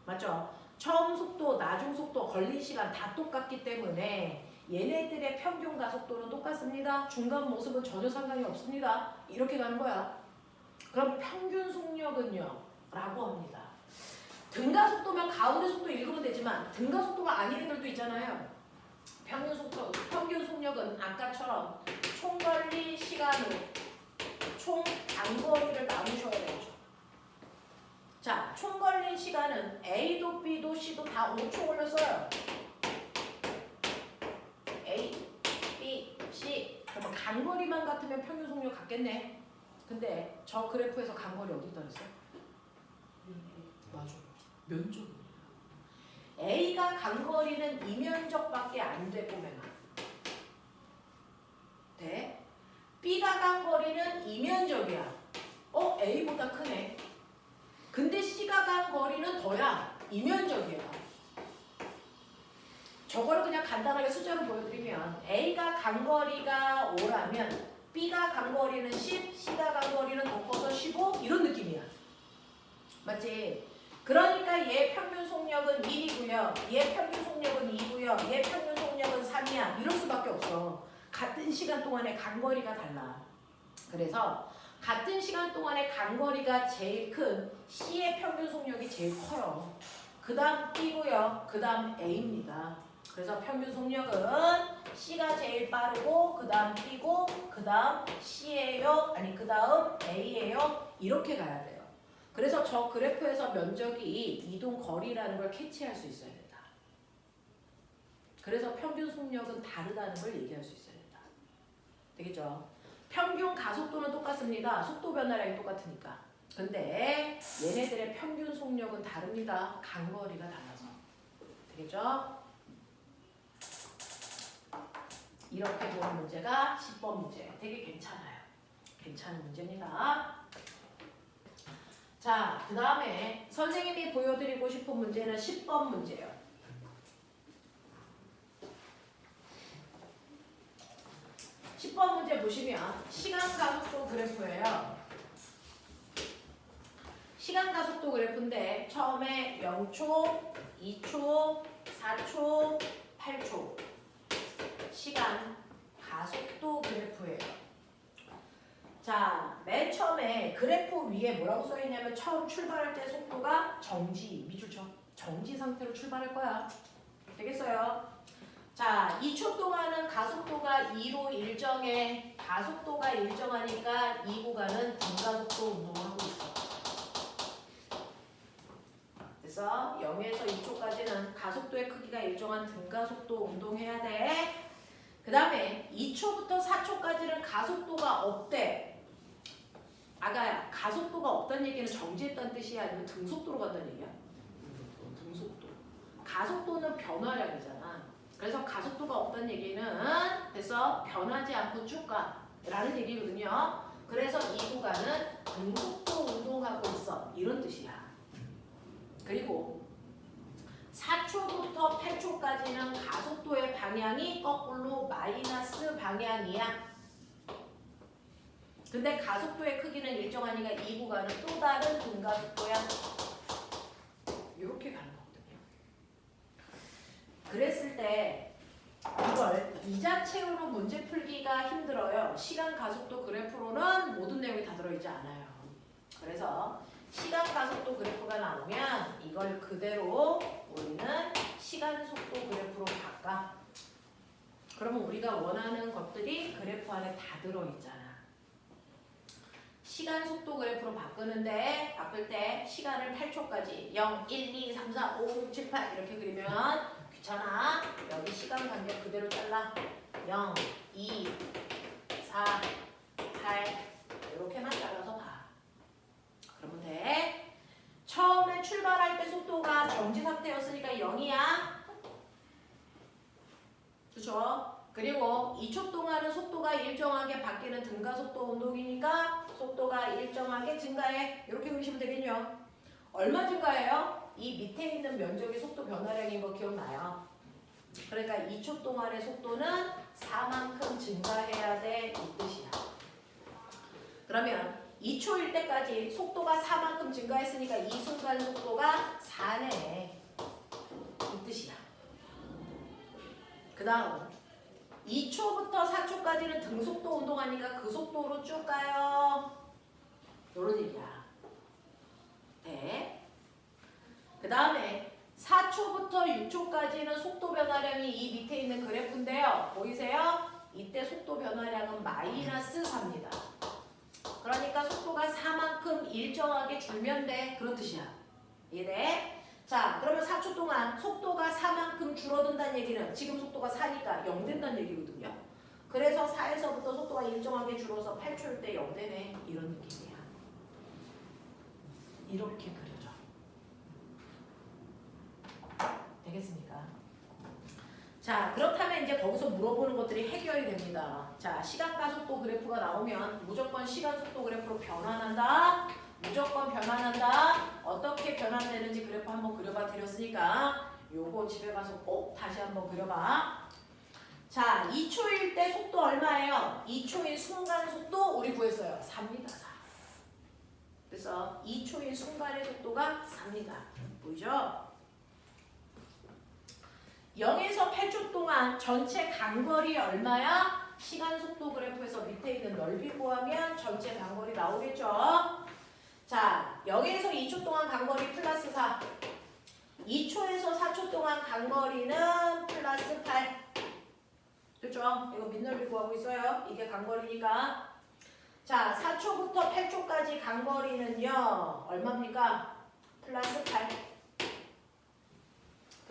맞죠? 처음 속도, 나중 속도, 걸린 시간 다 똑같기 때문에 얘네들의 평균 가속도는 똑같습니다. 중간 모습은 전혀 상관이 없습니다. 이렇게 가는 거야. 그럼 평균 속력은요? 라고 합니다. 등가속도면 가운데 속도 읽으면 되지만 등가속도가 아닌 애들도 있잖아요. 평균 속력은 아까처럼 총걸린 시간으로 총 장거리를 나누셔야 되죠. 자, 총걸린 시간은 A도 B도 C도 다 5초 걸렸어요. A, B, C. 그럼 간거리만 같으면 평균 속력 같겠네. 근데 저 그래프에서 간거리 어디 떨었어요? 맞아. 면적입니다. A가 간거리는 이면적밖에 안 돼 보면 돼. B가 간거리는 이면적이야. A보다 크네. 근데 C가 간 거리는 더야. 이면적이야. 저거를 그냥 간단하게 숫자로 보여드리면 A가 간 거리가 5라면 B가 간 거리는 10, C가 간 거리는 더 커서 15 이런 느낌이야. 맞지? 그러니까 얘 평균 속력은 1이고요. 얘 평균 속력은 2고요. 얘 평균 속력은 3이야. 이럴 수밖에 없어. 같은 시간 동안에 간 거리가 달라. 그래서 같은 시간 동안에 간 거리가 제일 큰 C의 평균 속력이 제일 커요. 그 다음 B고요. 그 다음 A입니다. 그래서 평균 속력은 C가 제일 빠르고 그 다음 B고 그 다음 C예요. 아니 그 다음 A예요. 이렇게 가야 돼요. 그래서 저 그래프에서 면적이 이동 거리라는 걸 캐치할 수 있어야 된다. 그래서 평균 속력은 다르다는 걸 얘기할 수 있어야 된다. 되겠죠? 평균 가속도는 똑같습니다. 속도 변화량이 똑같으니까. 근데 얘네들의 평균 속력은 다릅니다. 간거리가 달라서. 되겠죠? 이렇게 보는 문제가 10번 문제. 되게 괜찮아요. 괜찮은 문제입니다. 자, 그 다음에 선생님이 보여드리고 싶은 문제는 10번 문제예요. 10번 문제 보시면 시간 가속도 그래프예요. 시간 가속도 그래프인데 처음에 0초, 2초, 4초, 8초 시간 가속도 그래프예요. 자, 맨 처음에 그래프 위에 뭐라고 써있냐면 처음 출발할 때 속도가 정지, 밑줄쳐 정지 상태로 출발할 거야. 되겠어요? 자, 2초 동안은 가속도가 2로 일정해. 가속도가 일정하니까 이 구간은 등가속도 운동을 하고 있어. 그래서 0에서 2초까지는 가속도의 크기가 일정한 등가속도 운동해야 돼. 그 다음에 2초부터 4초까지는 가속도가 없대. 아가야, 가속도가 없다는 얘기는 정지했다는 뜻이야? 아니면 등속도로 간다는 얘기야? 등속도. 가속도는 변화량이잖아. 그래서 가속도가 없다는 얘기는 그래서 변하지 않고 쭉 가라는 얘기거든요. 그래서 이 구간은 등속도 운동하고 있어. 이런 뜻이야. 그리고 4초부터 8초까지는 가속도의 방향이 거꾸로 마이너스 방향이야. 근데 가속도의 크기는 일정하니까 이 구간은 또 다른 등가속도야. 이렇게 가는 거거든요. 그랬을 때 이걸 이자체로 문제 풀기가 힘들어요. 시간 가속도 그래프로는 모든 내용이 다 들어있지 않아요. 그래서 시간 가속도 그래프가 나오면 이걸 그대로 우리는 시간 속도 그래프로 바꿔. 그러면 우리가 원하는 것들이 그래프 안에 다 들어있잖아. 시간 속도 그래프로 바꿀 때 시간을 8초까지 0, 1, 2, 3, 4, 5, 6, 7, 8 이렇게 그리면 귀찮아. 여기 시간 간격 그대로 잘라. 0, 2, 4, 8 이렇게만 잘라서 봐. 그러면 돼. 처음에 출발할 때 속도가 정지 상태였으니까 0이야. 그렇죠? 그리고 2초 동안은 속도가 일정하게 바뀌는 등가속도 운동이니까 속도가 일정하게 증가해. 이렇게 그리시면 되겠죠? 얼마 증가해요? 이 밑에 있는 면적이 속도 변화량인 거 기억나요? 그러니까 2초 동안의 속도는 4만큼 증가해야 돼. 이 뜻이야. 그러면 2초일 때까지 속도가 4만큼 증가했으니까 이 순간 속도가 4네. 이 뜻이야. 그 다음 2초부터 4초까지는 등속도 운동하니까 그 속도로 쭉 가요. 요런 얘기야. 네. 그 다음에 4초부터 6초까지는 속도 변화량이 이 밑에 있는 그래프인데요. 보이세요? 이때 속도 변화량은 마이너스 4입니다. 그러니까 속도가 4만큼 일정하게 줄면 돼. 그런 뜻이야. 이해돼? 자, 그러면 4초 동안 속도가 4만큼 줄어든다는 얘기는 지금 속도가 4니까 0 된다는 얘기거든요. 그래서 4에서부터 속도가 일정하게 줄어서 8초일 때 0 되네. 이런 느낌이야. 이렇게 그려져. 되겠습니까? 자, 그렇다면 이제 거기서 물어보는 것들이 해결이 됩니다. 자, 시간 가속도 그래프가 나오면 무조건 시간 속도 그래프로 변환한다. 무조건 변환한다. 어떻게 변환되는지 그래프 한번 그려봐 드렸으니까 요거 집에 가서 꼭 다시 한번 그려봐. 자, 2초일 때 속도 얼마예요? 2초인 순간 속도 우리 구했어요. 4입니다. 4. 그래서 2초인 순간의 속도가 4입니다. 보이죠? 0에서 8초 동안 전체 간거리 얼마야? 시간 속도 그래프에서 밑에 있는 넓이 구하면 전체 간거리 나오겠죠? 자, 0에서 2초 동안 간거리 플러스 4. 2초에서 4초 동안 간거리는 플러스 8. 됐죠? 이거 밑넓이 구하고 있어요. 이게 간거리니까. 자, 4초부터 8초까지 간거리는요. 얼마입니까? 플러스 8.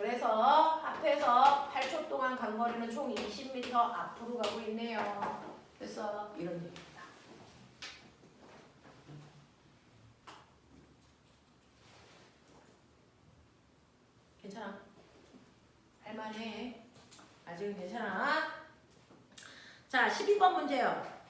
그래서 합해서 8초 동안 간거리는 총 20m 앞으로 가고 있네요. 그래서 이런 얘기입니다. 괜찮아? 할만해. 아직은 괜찮아. 자, 12번 문제요.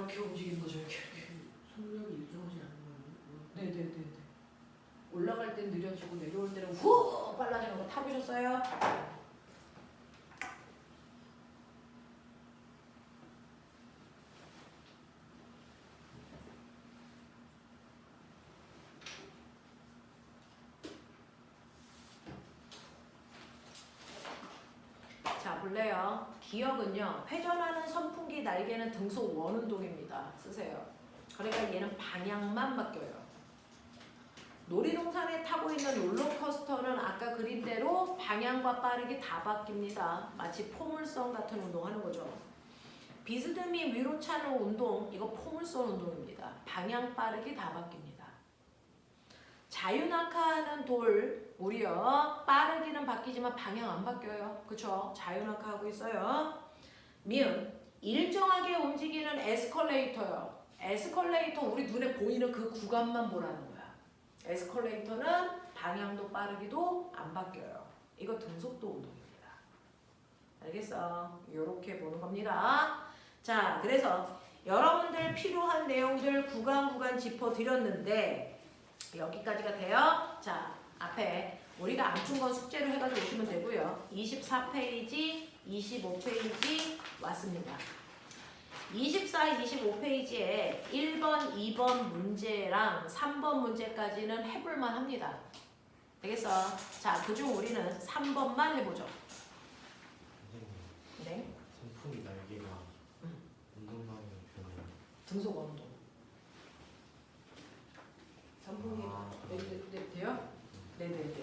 이렇게 움직이는 거죠. 이렇게. 속력이 일정하지 않은 거예요? 네네네네. 올라갈 땐 느려지고 내려올 때는 후 빨라지는 거 타보셨어요? 자 볼래요. 기억은요. 회전하는 선풍기 날개는 등속 원운동입니다. 쓰세요. 그러니까 얘는 방향만 바뀌어요. 놀이동산에 타고 있는 롤러코스터는 아까 그린 대로 방향과 빠르게 다 바뀝니다. 마치 포물선 같은 운동하는 거죠. 비스듬히 위로 차는 운동, 이거 포물선 운동입니다. 방향 빠르게 다 바뀝니다. 자유낙하하는 돌, 우리요 빠르기는 바뀌지만 방향 안 바뀌어요. 그쵸? 자유낙하하고 있어요. 미음, 일정하게 움직이는 에스컬레이터요. 에스컬레이터 우리 눈에 보이는 그 구간만 보라는 거야. 에스컬레이터는 방향도 빠르기도 안 바뀌어요. 이거 등속도 운동입니다. 알겠어? 이렇게 보는 겁니다. 자, 그래서 여러분들 필요한 내용들 구간 짚어드렸는데 여기까지가 돼요. 자, 앞에 우리가 안 푼 건 숙제로 해가지고 오시면 되고요. 24페이지, 25페이지 왔습니다. 24, 25페이지에 1번, 2번 문제랑 3번 문제까지는 해볼만 합니다. 되겠어? 자, 그중 우리는 3번만 해보죠. 선생님, 네? 선풍기 날개가 운동방향 변해요. 등속 원동. 선풍기 아, 돼요? 네네네.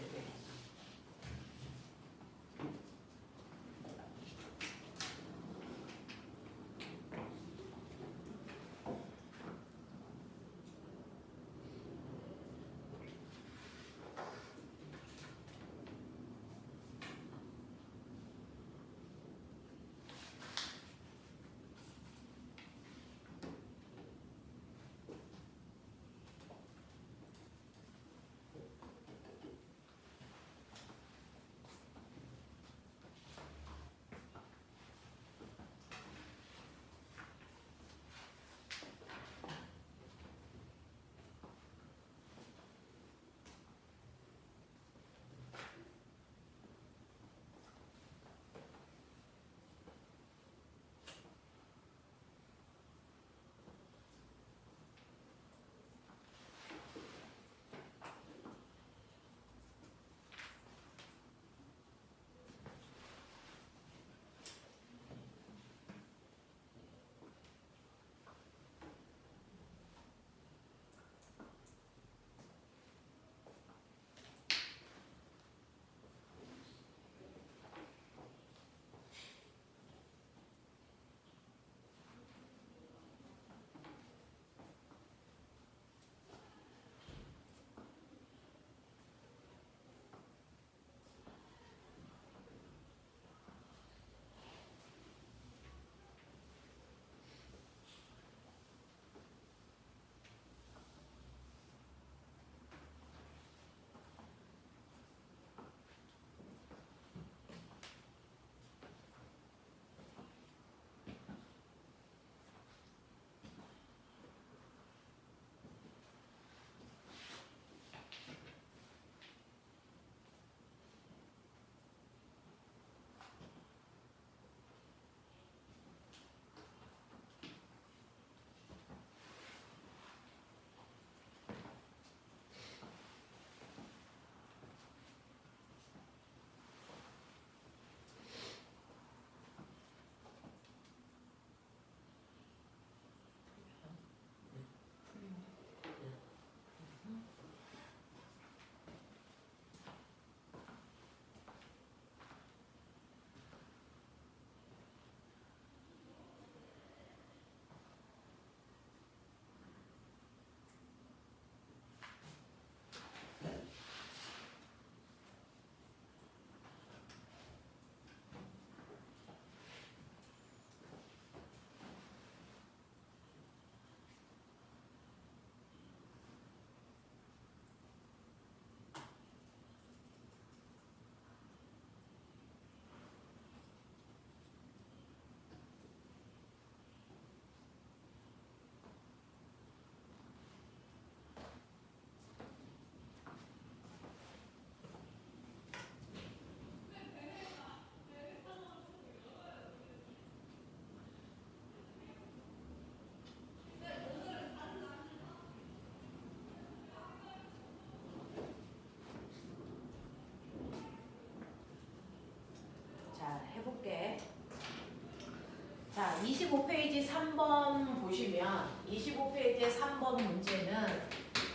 자, 25페이지 3번 보시면 25페이지의 3번 문제는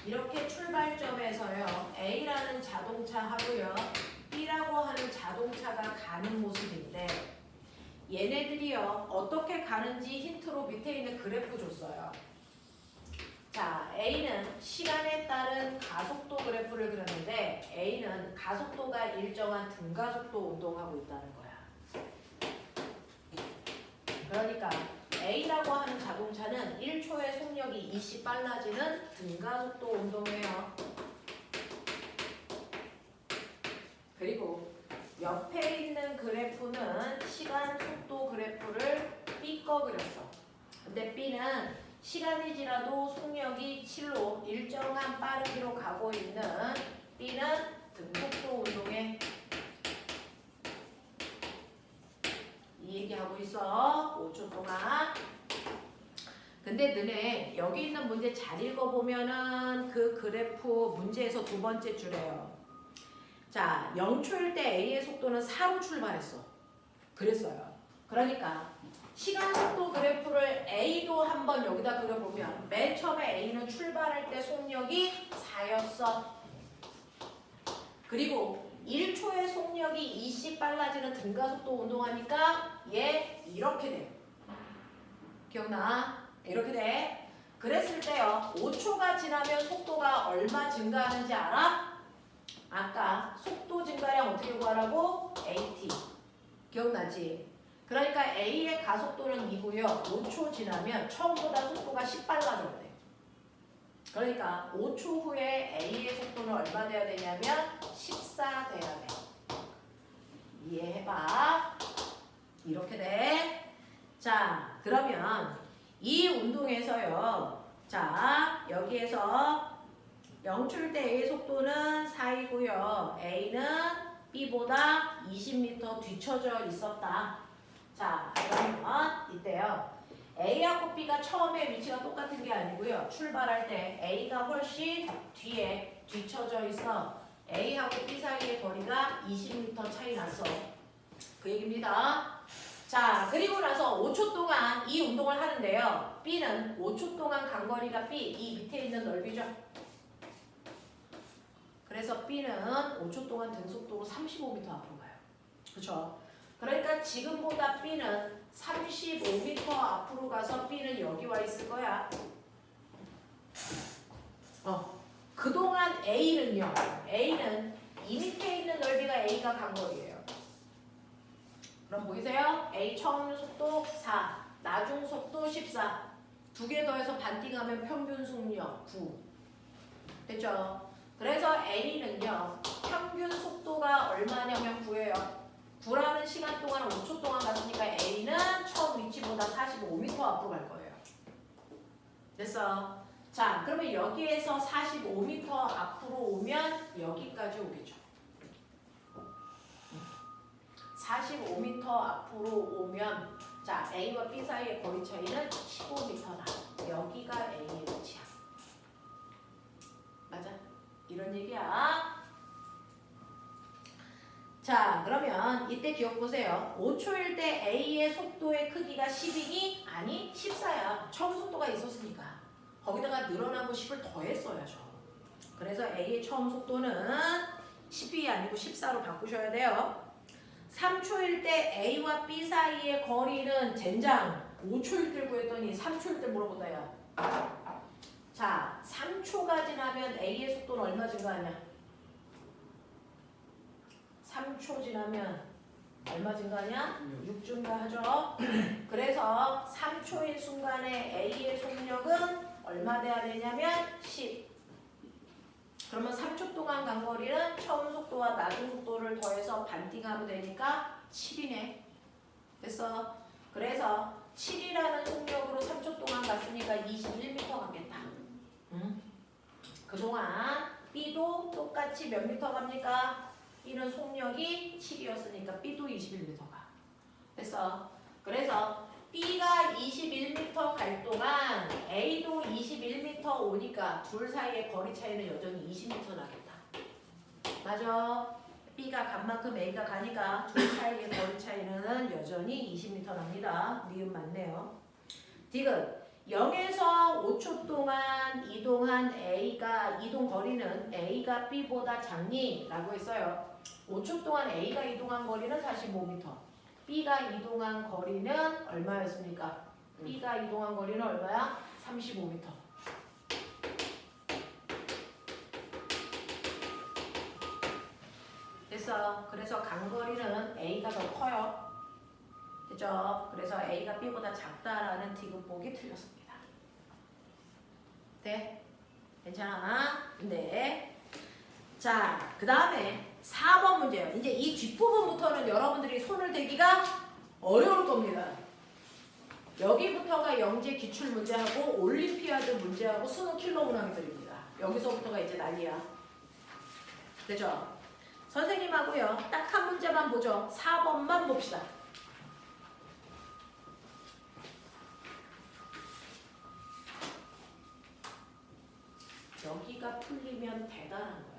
이렇게 출발점에서요. A라는 자동차하고요. B라고 하는 자동차가 가는 모습인데 얘네들이요. 어떻게 가는지 힌트로 밑에 있는 그래프 줬어요. 자, A는 시간에 따른 가속도 그래프를 그렸는데 A는 가속도가 일정한 등가속도 운동하고 있다는 거야. 그러니까 A라고 하는 자동차는 1초의 속력이 20 빨라지는 등가속도 운동이에요. 그리고 옆에 있는 그래프는 시간 속도 그래프를 B 거 그렸어. 근데 B는 시간이 지나도 속력이 7로 일정한 빠르기로 가고 있는 B는 등속도 운동에 이 얘기하고 있어. 5초 동안. 근데 너네 여기 있는 문제 잘 읽어보면은 그 그래프 문제에서 두 번째 줄에요. 자, 0초일 때 A의 속도는 4로 출발했어. 그랬어요. 그러니까 시간 속도 그래프를 A도 한번 여기다 그려보면 맨 처음에 A는 출발할 때 속력이 4였어. 그리고 1초의 속력이 20 빨라지는 등가속도 운동하니까 얘 이렇게 돼. 기억나? 이렇게 돼. 그랬을 때요. 5초가 지나면 속도가 얼마 증가하는지 알아? 아까 속도 증가량 어떻게 구하라고? AT. 기억나지? 그러니까 A의 가속도는 2고요. 5초 지나면 처음보다 속도가 10 빨라졌대. 그러니까 5초 후에 A의 속도는 얼마 돼야 되냐면 14 돼야 돼. 이해해봐. 이렇게 돼. 자, 그러면 이 운동에서요. 자, 여기에서 0초일 때 A의 속도는 4이고요. A는 B보다 20m 뒤쳐져 있었다. 자, 그러면 이때요. A하고 B가 처음에 위치가 똑같은 게 아니고요. 출발할 때 A가 훨씬 뒤에 뒤쳐져 있어. A하고 B 사이의 거리가 20m 차이 났어. 그 얘기입니다. 자, 그리고 나서 5초 동안 이 운동을 하는데요. B는 5초 동안 간 거리가 B, 이 밑에 있는 넓이죠. 그래서 B는 5초 동안 등속도로 35m 앞으로 가요. 그렇죠? 그러니까 지금보다 B는 35m 앞으로 가서 B는 여기 와 있을 거야. 그동안 A는요. A는 이 밑에 있는 넓이가 A가 간 거리예요. 그럼 보이세요? A 처음 속도 4, 나중 속도 14. 두 개 더해서 반띵하면 평균 속력 9. 됐죠? 그래서 A는요. 평균 속도가 얼마냐면 9예요. 9라는 시간 동안 5초 동안 갔으니까 A는 처음 위치보다 45m 앞으로 갈 거예요. 됐어? 자, 그러면 여기에서 45m 앞으로 오면 여기까지 오겠죠. 45m 앞으로 오면 자, A와 B 사이의 거리 차이는 15m다. 여기가 A의 위치야. 맞아? 이런 얘기야. 자, 그러면 이때 기억 보세요. 5초일 때 A의 속도의 크기가 10이니? 아니, 14야. 처음 속도가 있었으니까. 거기다가 늘어나고 10을 더했어야죠. 그래서 A의 처음 속도는 10이 아니고 14로 바꾸셔야 돼요. 3초일 때 A와 B 사이의 거리는 젠장 5초일 때 구했더니 3초일 때 물어본다 야. 자, 3초가 지나면 A의 속도는 얼마 증가하냐? 3초 지나면 얼마 증가하냐? 6 증가하죠. 그래서 3초의 순간에 A의 속력은 얼마 돼야 되냐면 10. 그러면 3초 동안 간 거리는 처음 속도와 나중 속도를 더해서 반띵하면 되니까 7이네. 됐어? 그래서 7이라는 속력으로 3초 동안 갔으니까 21m 가겠다. 그동안 B도 똑같이 몇 미터 갑니까? B는 속력이 7이었으니까 B도 21m 가. 됐어? 그래서 B가 21m 갈 동안 A도 21m 오니까 둘 사이의 거리 차이는 여전히 20m 나겠다. 맞아? B가 간 만큼 A가 가니까 둘 사이의 거리 차이는 여전히 20m 납니다. 니은 맞네요. 디귿 0에서 5초 동안 이동한 A가 이동 거리는 A가 B보다 작니? 라고 했어요. 5초 동안 A가 이동한 거리는 45m. B가 이동한 거리는 얼마였습니까? B가 이동한 거리는 얼마야? 35m. 됐어. 그래서 간거리는 A가 더 커요. 됐죠? 그래서 A가 B보다 작다라는 디귿복이 틀렸습니다. 네? 괜찮아? 네. 자, 그 다음에 4번 문제예요. 이제 이 뒷부분부터는 여러분들이 손을 대기가 어려울 겁니다. 여기부터가 영재 기출 문제하고 올림피아드 문제하고 수능 킬러 문항들입니다. 여기서부터가 이제 난리야. 되죠? 선생님하고요. 딱 한 문제만 보죠. 4번만 봅시다. 여기가 풀리면 대단한 거야.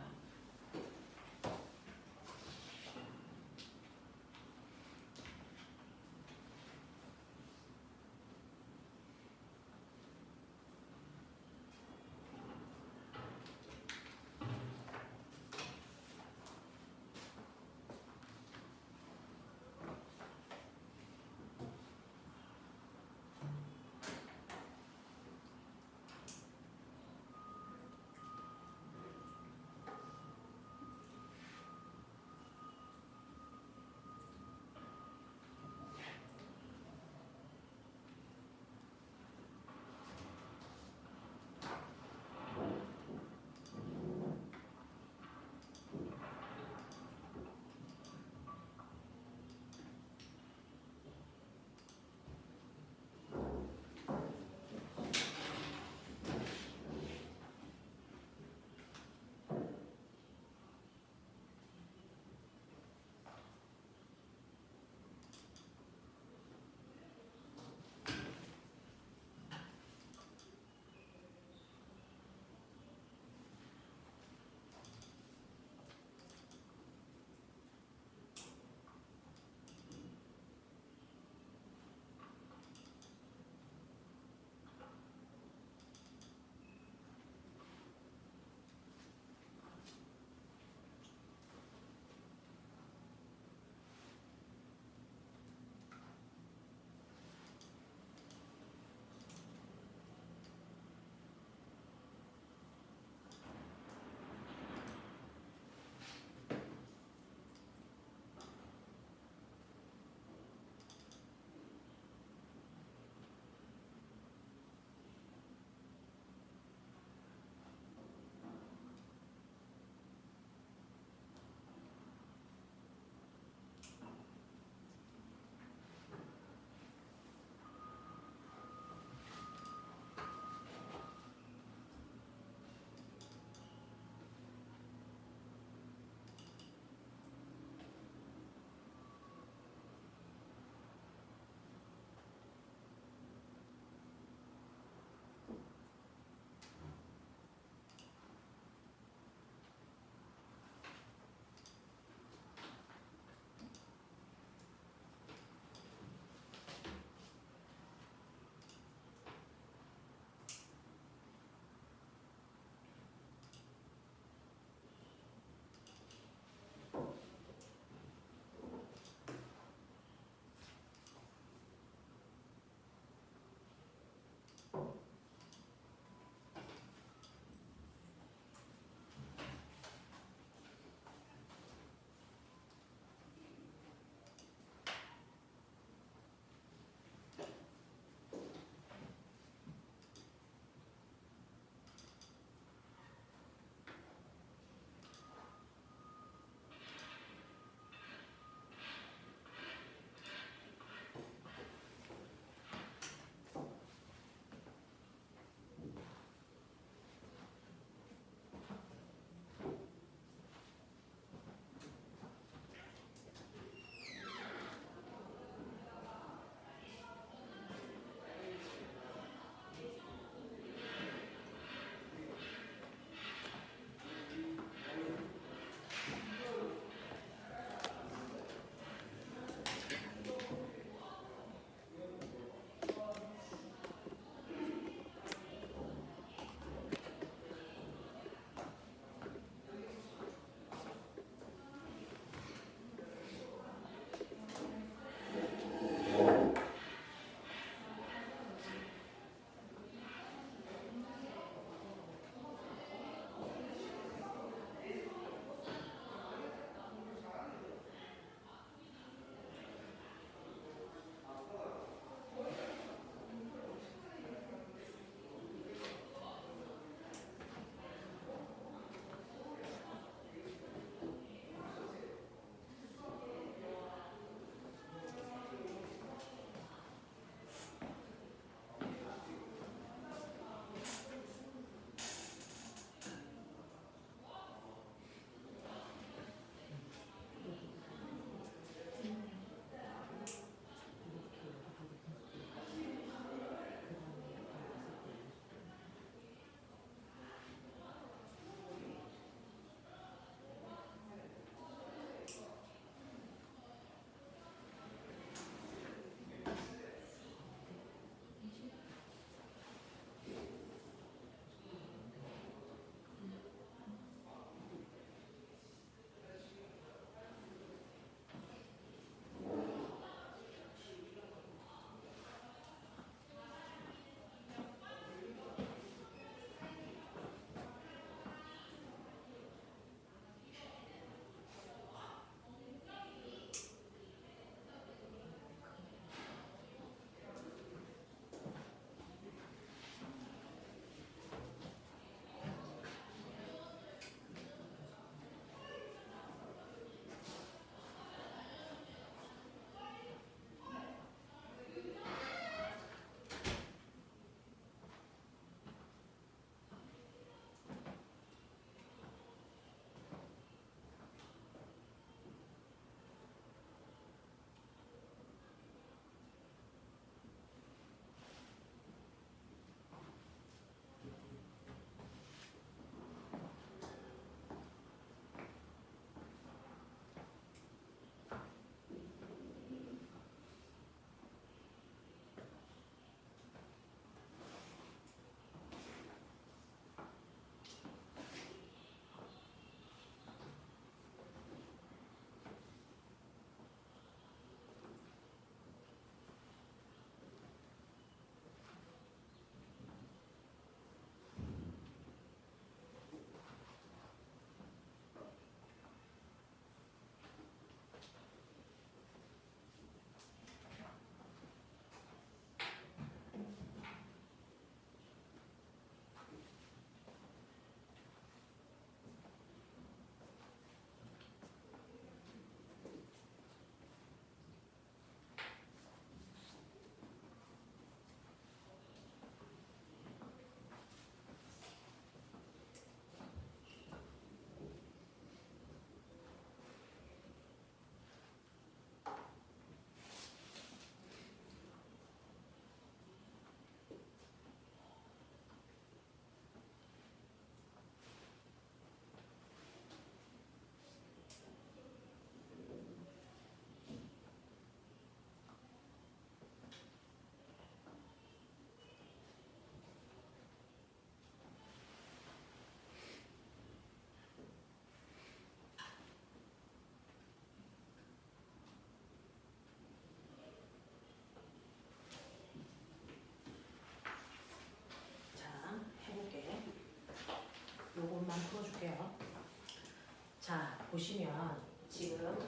자, 보시면 지금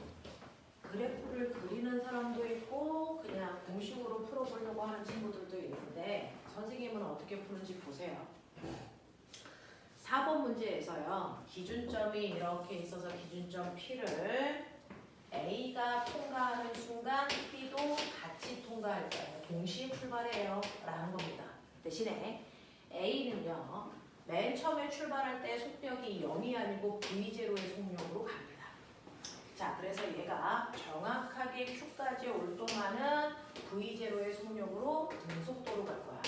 그래프를 그리는 사람도 있고 그냥 공식으로 풀어보려고 하는 친구들도 있는데 선생님은 어떻게 푸는지 보세요. 4번 문제에서요. 기준점이 이렇게 있어서 기준점 P를 A가 통과하는 순간 B도 같이 통과할 거예요. 동시에 출발해요. 라는 겁니다. 대신에 A는요. 맨 처음에 출발할 때 속력이 0이 아니고 V0의 속력으로 갑니다. 자, 그래서 얘가 정확하게 Q까지 올 동안은 V0의 속력으로 등속도로 갈 거야.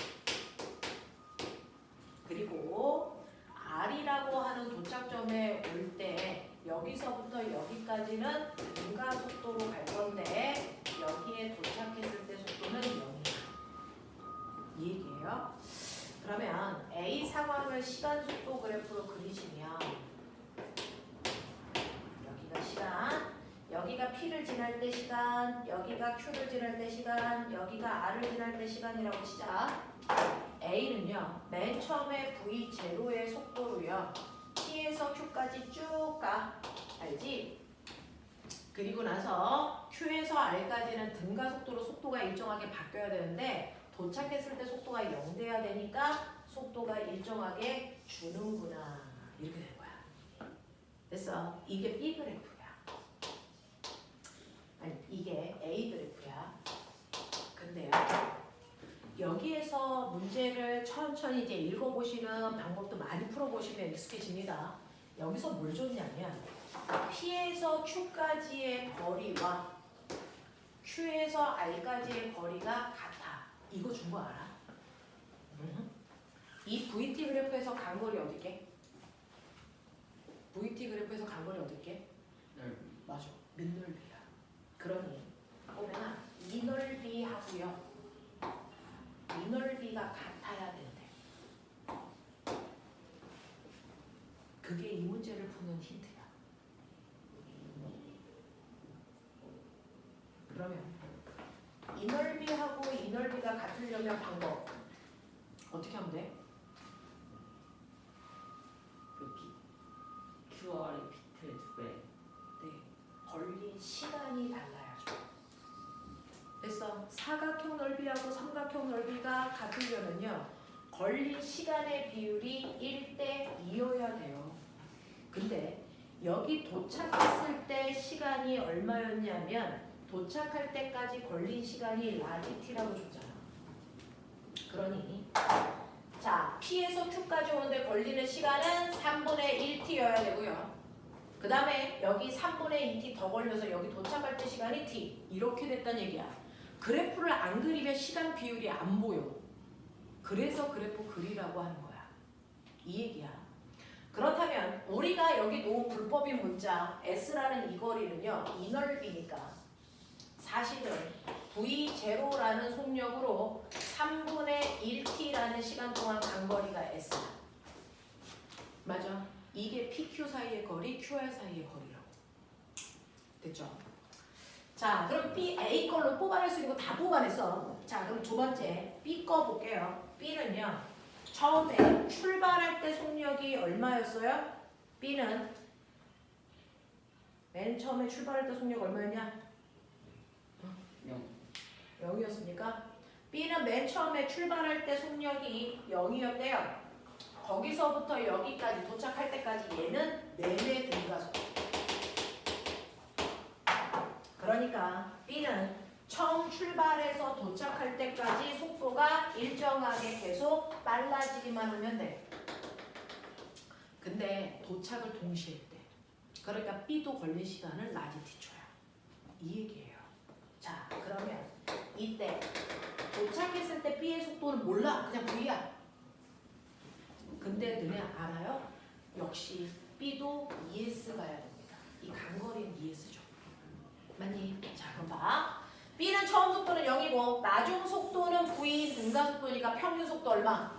그리고 R이라고 하는 도착점에 올 때 여기서부터 여기까지는 등가속도로 갈 건데 여기에 도착했을 때 속도는 0이야. 이 얘기예요. 그러면 A 상황을 시간 속도 그래프로 그리시면 여기가 시간, 여기가 P를 지날 때 시간, 여기가 Q를 지날 때 시간, 여기가 R을 지날 때 시간이라고 치자. A는요, 맨 처음에 V0의 속도로요, P에서 Q까지 쭉 가. 알지? 그리고 나서 Q에서 R까지는 등가속도로 속도가 일정하게 바뀌어야 되는데 도착했을 때 속도가 0 돼야 되니까 속도가 일정하게 주는구나. 이렇게 된 거야. 됐어? 이게 B 그래프야. 아니, 이게 A 그래프야. 근데요. 여기에서 문제를 천천히 이제 읽어보시는 방법도 많이 풀어보시면 익숙해집니다. 여기서 뭘 줬냐면 P에서 Q까지의 거리와 Q에서 R까지의 거리가 같아. 이거 준 거 알아? 이 VT 그래프에서 간거리 어디게? VT 그래프에서 간거리 어디게? 맞아. 밑넓이야. 그러니 보면 이 넓이하고요. 이 넓이가 같아야 된대. 그게 이 문제를 푸는 힌트야. 그러면 이 넓이하고 이 넓이가 같으려면 방법 어떻게 하면 돼? QR의 비트의 2배. 네, 걸린 시간이 달라야죠. 그래서 사각형 넓이하고 삼각형 넓이가 같으려면요, 걸린 시간의 비율이 1대 2여야 돼요. 근데 여기 도착했을 때 시간이 얼마였냐면 도착할 때까지 걸린 시간이 라지 t라고 줬잖아. 그러니 자, P에서 Q까지 오는데 걸리는 시간은 3분의 1t여야 되고요. 그 다음에 여기 3분의 2t 더 걸려서 여기 도착할 때 시간이 t. 이렇게 됐단 얘기야. 그래프를 안 그리면 시간 비율이 안 보여. 그래서 그래프 그리라고 하는 거야. 이 얘기야. 그렇다면 우리가 여기 놓은 불법인 문자 S라는 이 거리는요, 이 넓이니까 사실은 V0라는 속력으로 3분의 1t라는 시간 동안 간 거리가 S야. 맞아. 이게 PQ 사이의 거리, QR 사이의 거리라고. 됐죠? 자, 그럼 B, A 걸로 뽑아낼 수 있는 거 다 뽑아냈어. 자, 그럼 두 번째 B 거 볼게요. B는요, 처음에 출발할 때 속력이 얼마였어요? B는 맨 처음에 출발할 때 속력 얼마였냐? 0이었습니까? B는 맨 처음에 출발할 때 속력이 0이었대요. 거기서부터 여기까지 도착할 때까지 얘는 내내 등가속. 그러니까 B는 처음 출발해서 도착할 때까지 속도가 일정하게 계속 빨라지기만 하면 돼. 근데 도착을 동시에 했대. 그러니까 B도 걸린 시간은 라지 t초야. 이 얘기예요. 자, 그러면 이때 도착했을 때 B의 속도는 몰라. 그냥 V야. 근데 너네 알아요? 역시 B도 ES 가야 됩니다. 이 간거리는 ES죠. 맞니? 자, 그럼 봐. B는 처음 속도는 0이고 나중 속도는 V, 등가 속도니까 평균 속도 얼마?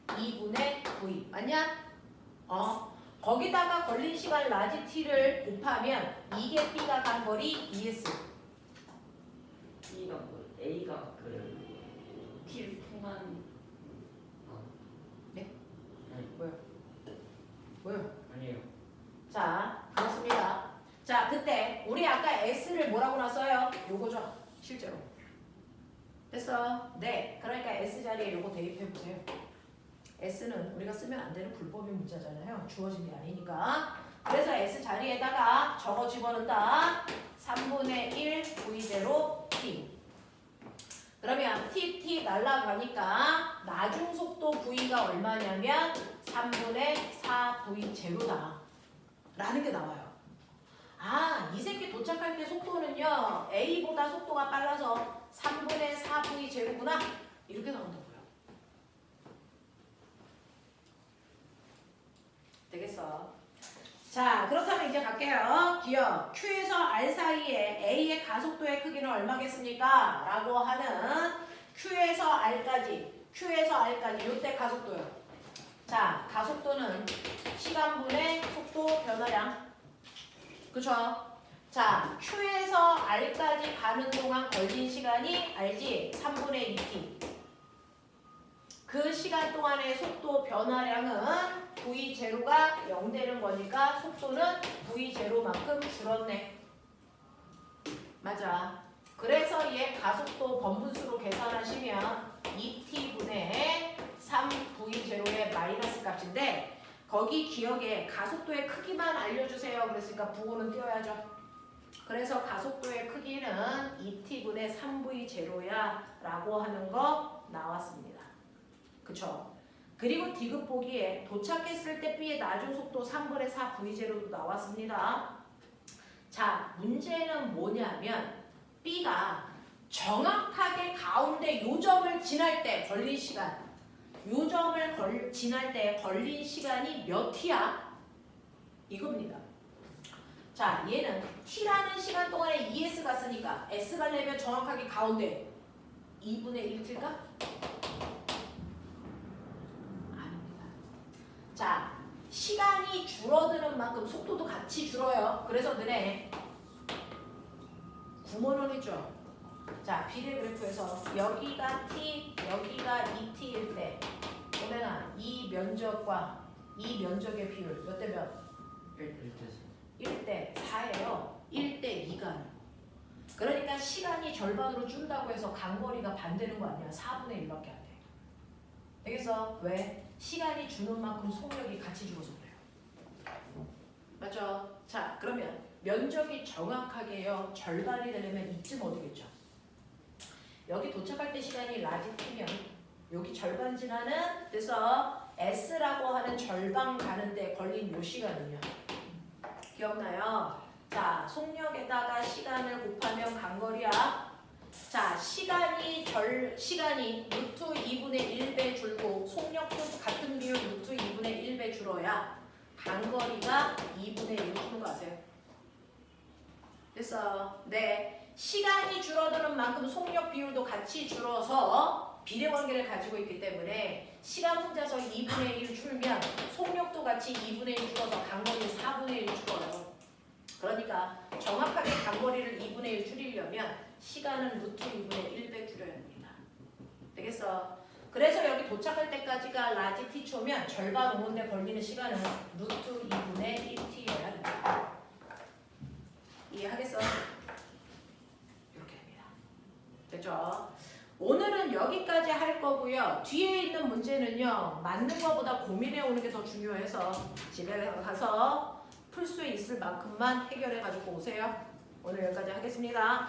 2분의 V. 맞냐? 거기다가 걸린 시간 라지 t를 곱하면 이게 B가 간 거리 ES. B가 A가 T를 통한 네? 아니, 뭐요? 아니에요. 자, 그렇습니다. 자, 그때 우리 아까 S를 뭐라고 놨어요? 요거죠, 실제로. 됐어? 네. 그러니까 S 자리에 요거 대입해보세요. S는 우리가 쓰면 안 되는 불법인 문자잖아요. 주어진 게 아니니까. 그래서 S 자리에다가 저거 집어넣는다. 3분의 1 V대로 T. 그러면 T 날라가니까 나중 속도 V가 얼마냐면 3분의 4 V 제로다. 라는 게 나와요. 아, 이 새끼 도착할 때 속도는요. A보다 속도가 빨라서 3분의 4 V 제로구나. 이렇게 나온다고요. 되겠어. 자, 그렇다면 이제 갈게요. 기억. Q에서 R 사이에 A의 가속도의 크기는 얼마겠습니까? 라고 하는 Q에서 R까지 요때 가속도요. 자, 가속도는 시간분의 속도 변화량. 그쵸? 자, Q에서 R까지 가는 동안 걸린 시간이 알지? 3분의 2t. 그 시간 동안의 속도 변화량은 V0가 0 되는 거니까 속도는 V0만큼 줄었네. 맞아. 그래서 얘 가속도 번분수로 계산하시면 2t분의 3V0의 마이너스 값인데 거기 기억에 가속도의 크기만 알려주세요. 그랬으니까 부호는 띄워야죠. 그래서 가속도의 크기는 2t분의 3V0야 라고 하는 거 나왔습니다. 그쵸? 그리고 디귿 보기에 도착했을 때 B의 나중 속도 3분의 4 V0도 나왔습니다. 자, 문제는 뭐냐면 B가 정확하게 가운데 요점을 지날 때 걸린 시간, 요점을 지날 때 걸린 시간이 몇 T야? 이겁니다. 자, 얘는 T라는 시간 동안에 ES가 쓰니까 S 가려면 정확하게 가운데 2분의 1T일까? 자, 시간이 줄어드는 만큼 속도도 같이 줄어요. 그래서 너네 구몬을 해줘. 자, 비례 그래프에서 여기가 t, 여기가 2t일 때 오늘은 이 면적과 이 면적의 비율 몇 대 몇? 1대 4예요. 1대 2가. 그러니까 시간이 절반으로 줄다고 해서 간거리가 반되는 거 아니야. 4분의 1밖에 안 돼. 되겠어? 왜? 시간이 주는 만큼 속력이 같이 줄어서 그래요. 맞죠? 자, 그러면 면적이 정확하게요. 절반이 되려면 이쯤 어디겠죠? 여기 도착할 때 시간이 라지 t면 여기 절반 지나는 그래서 S라고 하는 절반 가는데 걸린 요 시간은요. 기억나요? 자, 속력에다가 시간을 곱하면 간거리야. 자, 시간이 루트 2분의 1배 줄고 속력도 같은 비율 루트 2분의 1배 줄어야 간거리가 2분의 1 주는 거 아세요? 됐어. 네. 시간이 줄어드는 만큼 속력 비율도 같이 줄어서 비례관계를 가지고 있기 때문에 시간 혼자서 2분의 1 줄면 속력도 같이 2분의 1 줄어서 간거리 4분의 1 줄어요. 그러니까 정확하게 간거리를 2분의 1 줄이려면 시간은 루트 2분의 1배 줄여야 됩니다. 되겠어? 그래서 여기 도착할 때까지가 라지 t초면 절반 오는데 걸리는 시간은 루트 2분의 1t여야 됩니다. 이해하겠어? 이렇게 됩니다. 됐죠? 오늘은 여기까지 할 거고요. 뒤에 있는 문제는요. 맞는 것보다 고민해 오는 게 더 중요해서 집에 가서 풀 수 있을 만큼만 해결해 가지고 오세요. 오늘 여기까지 하겠습니다.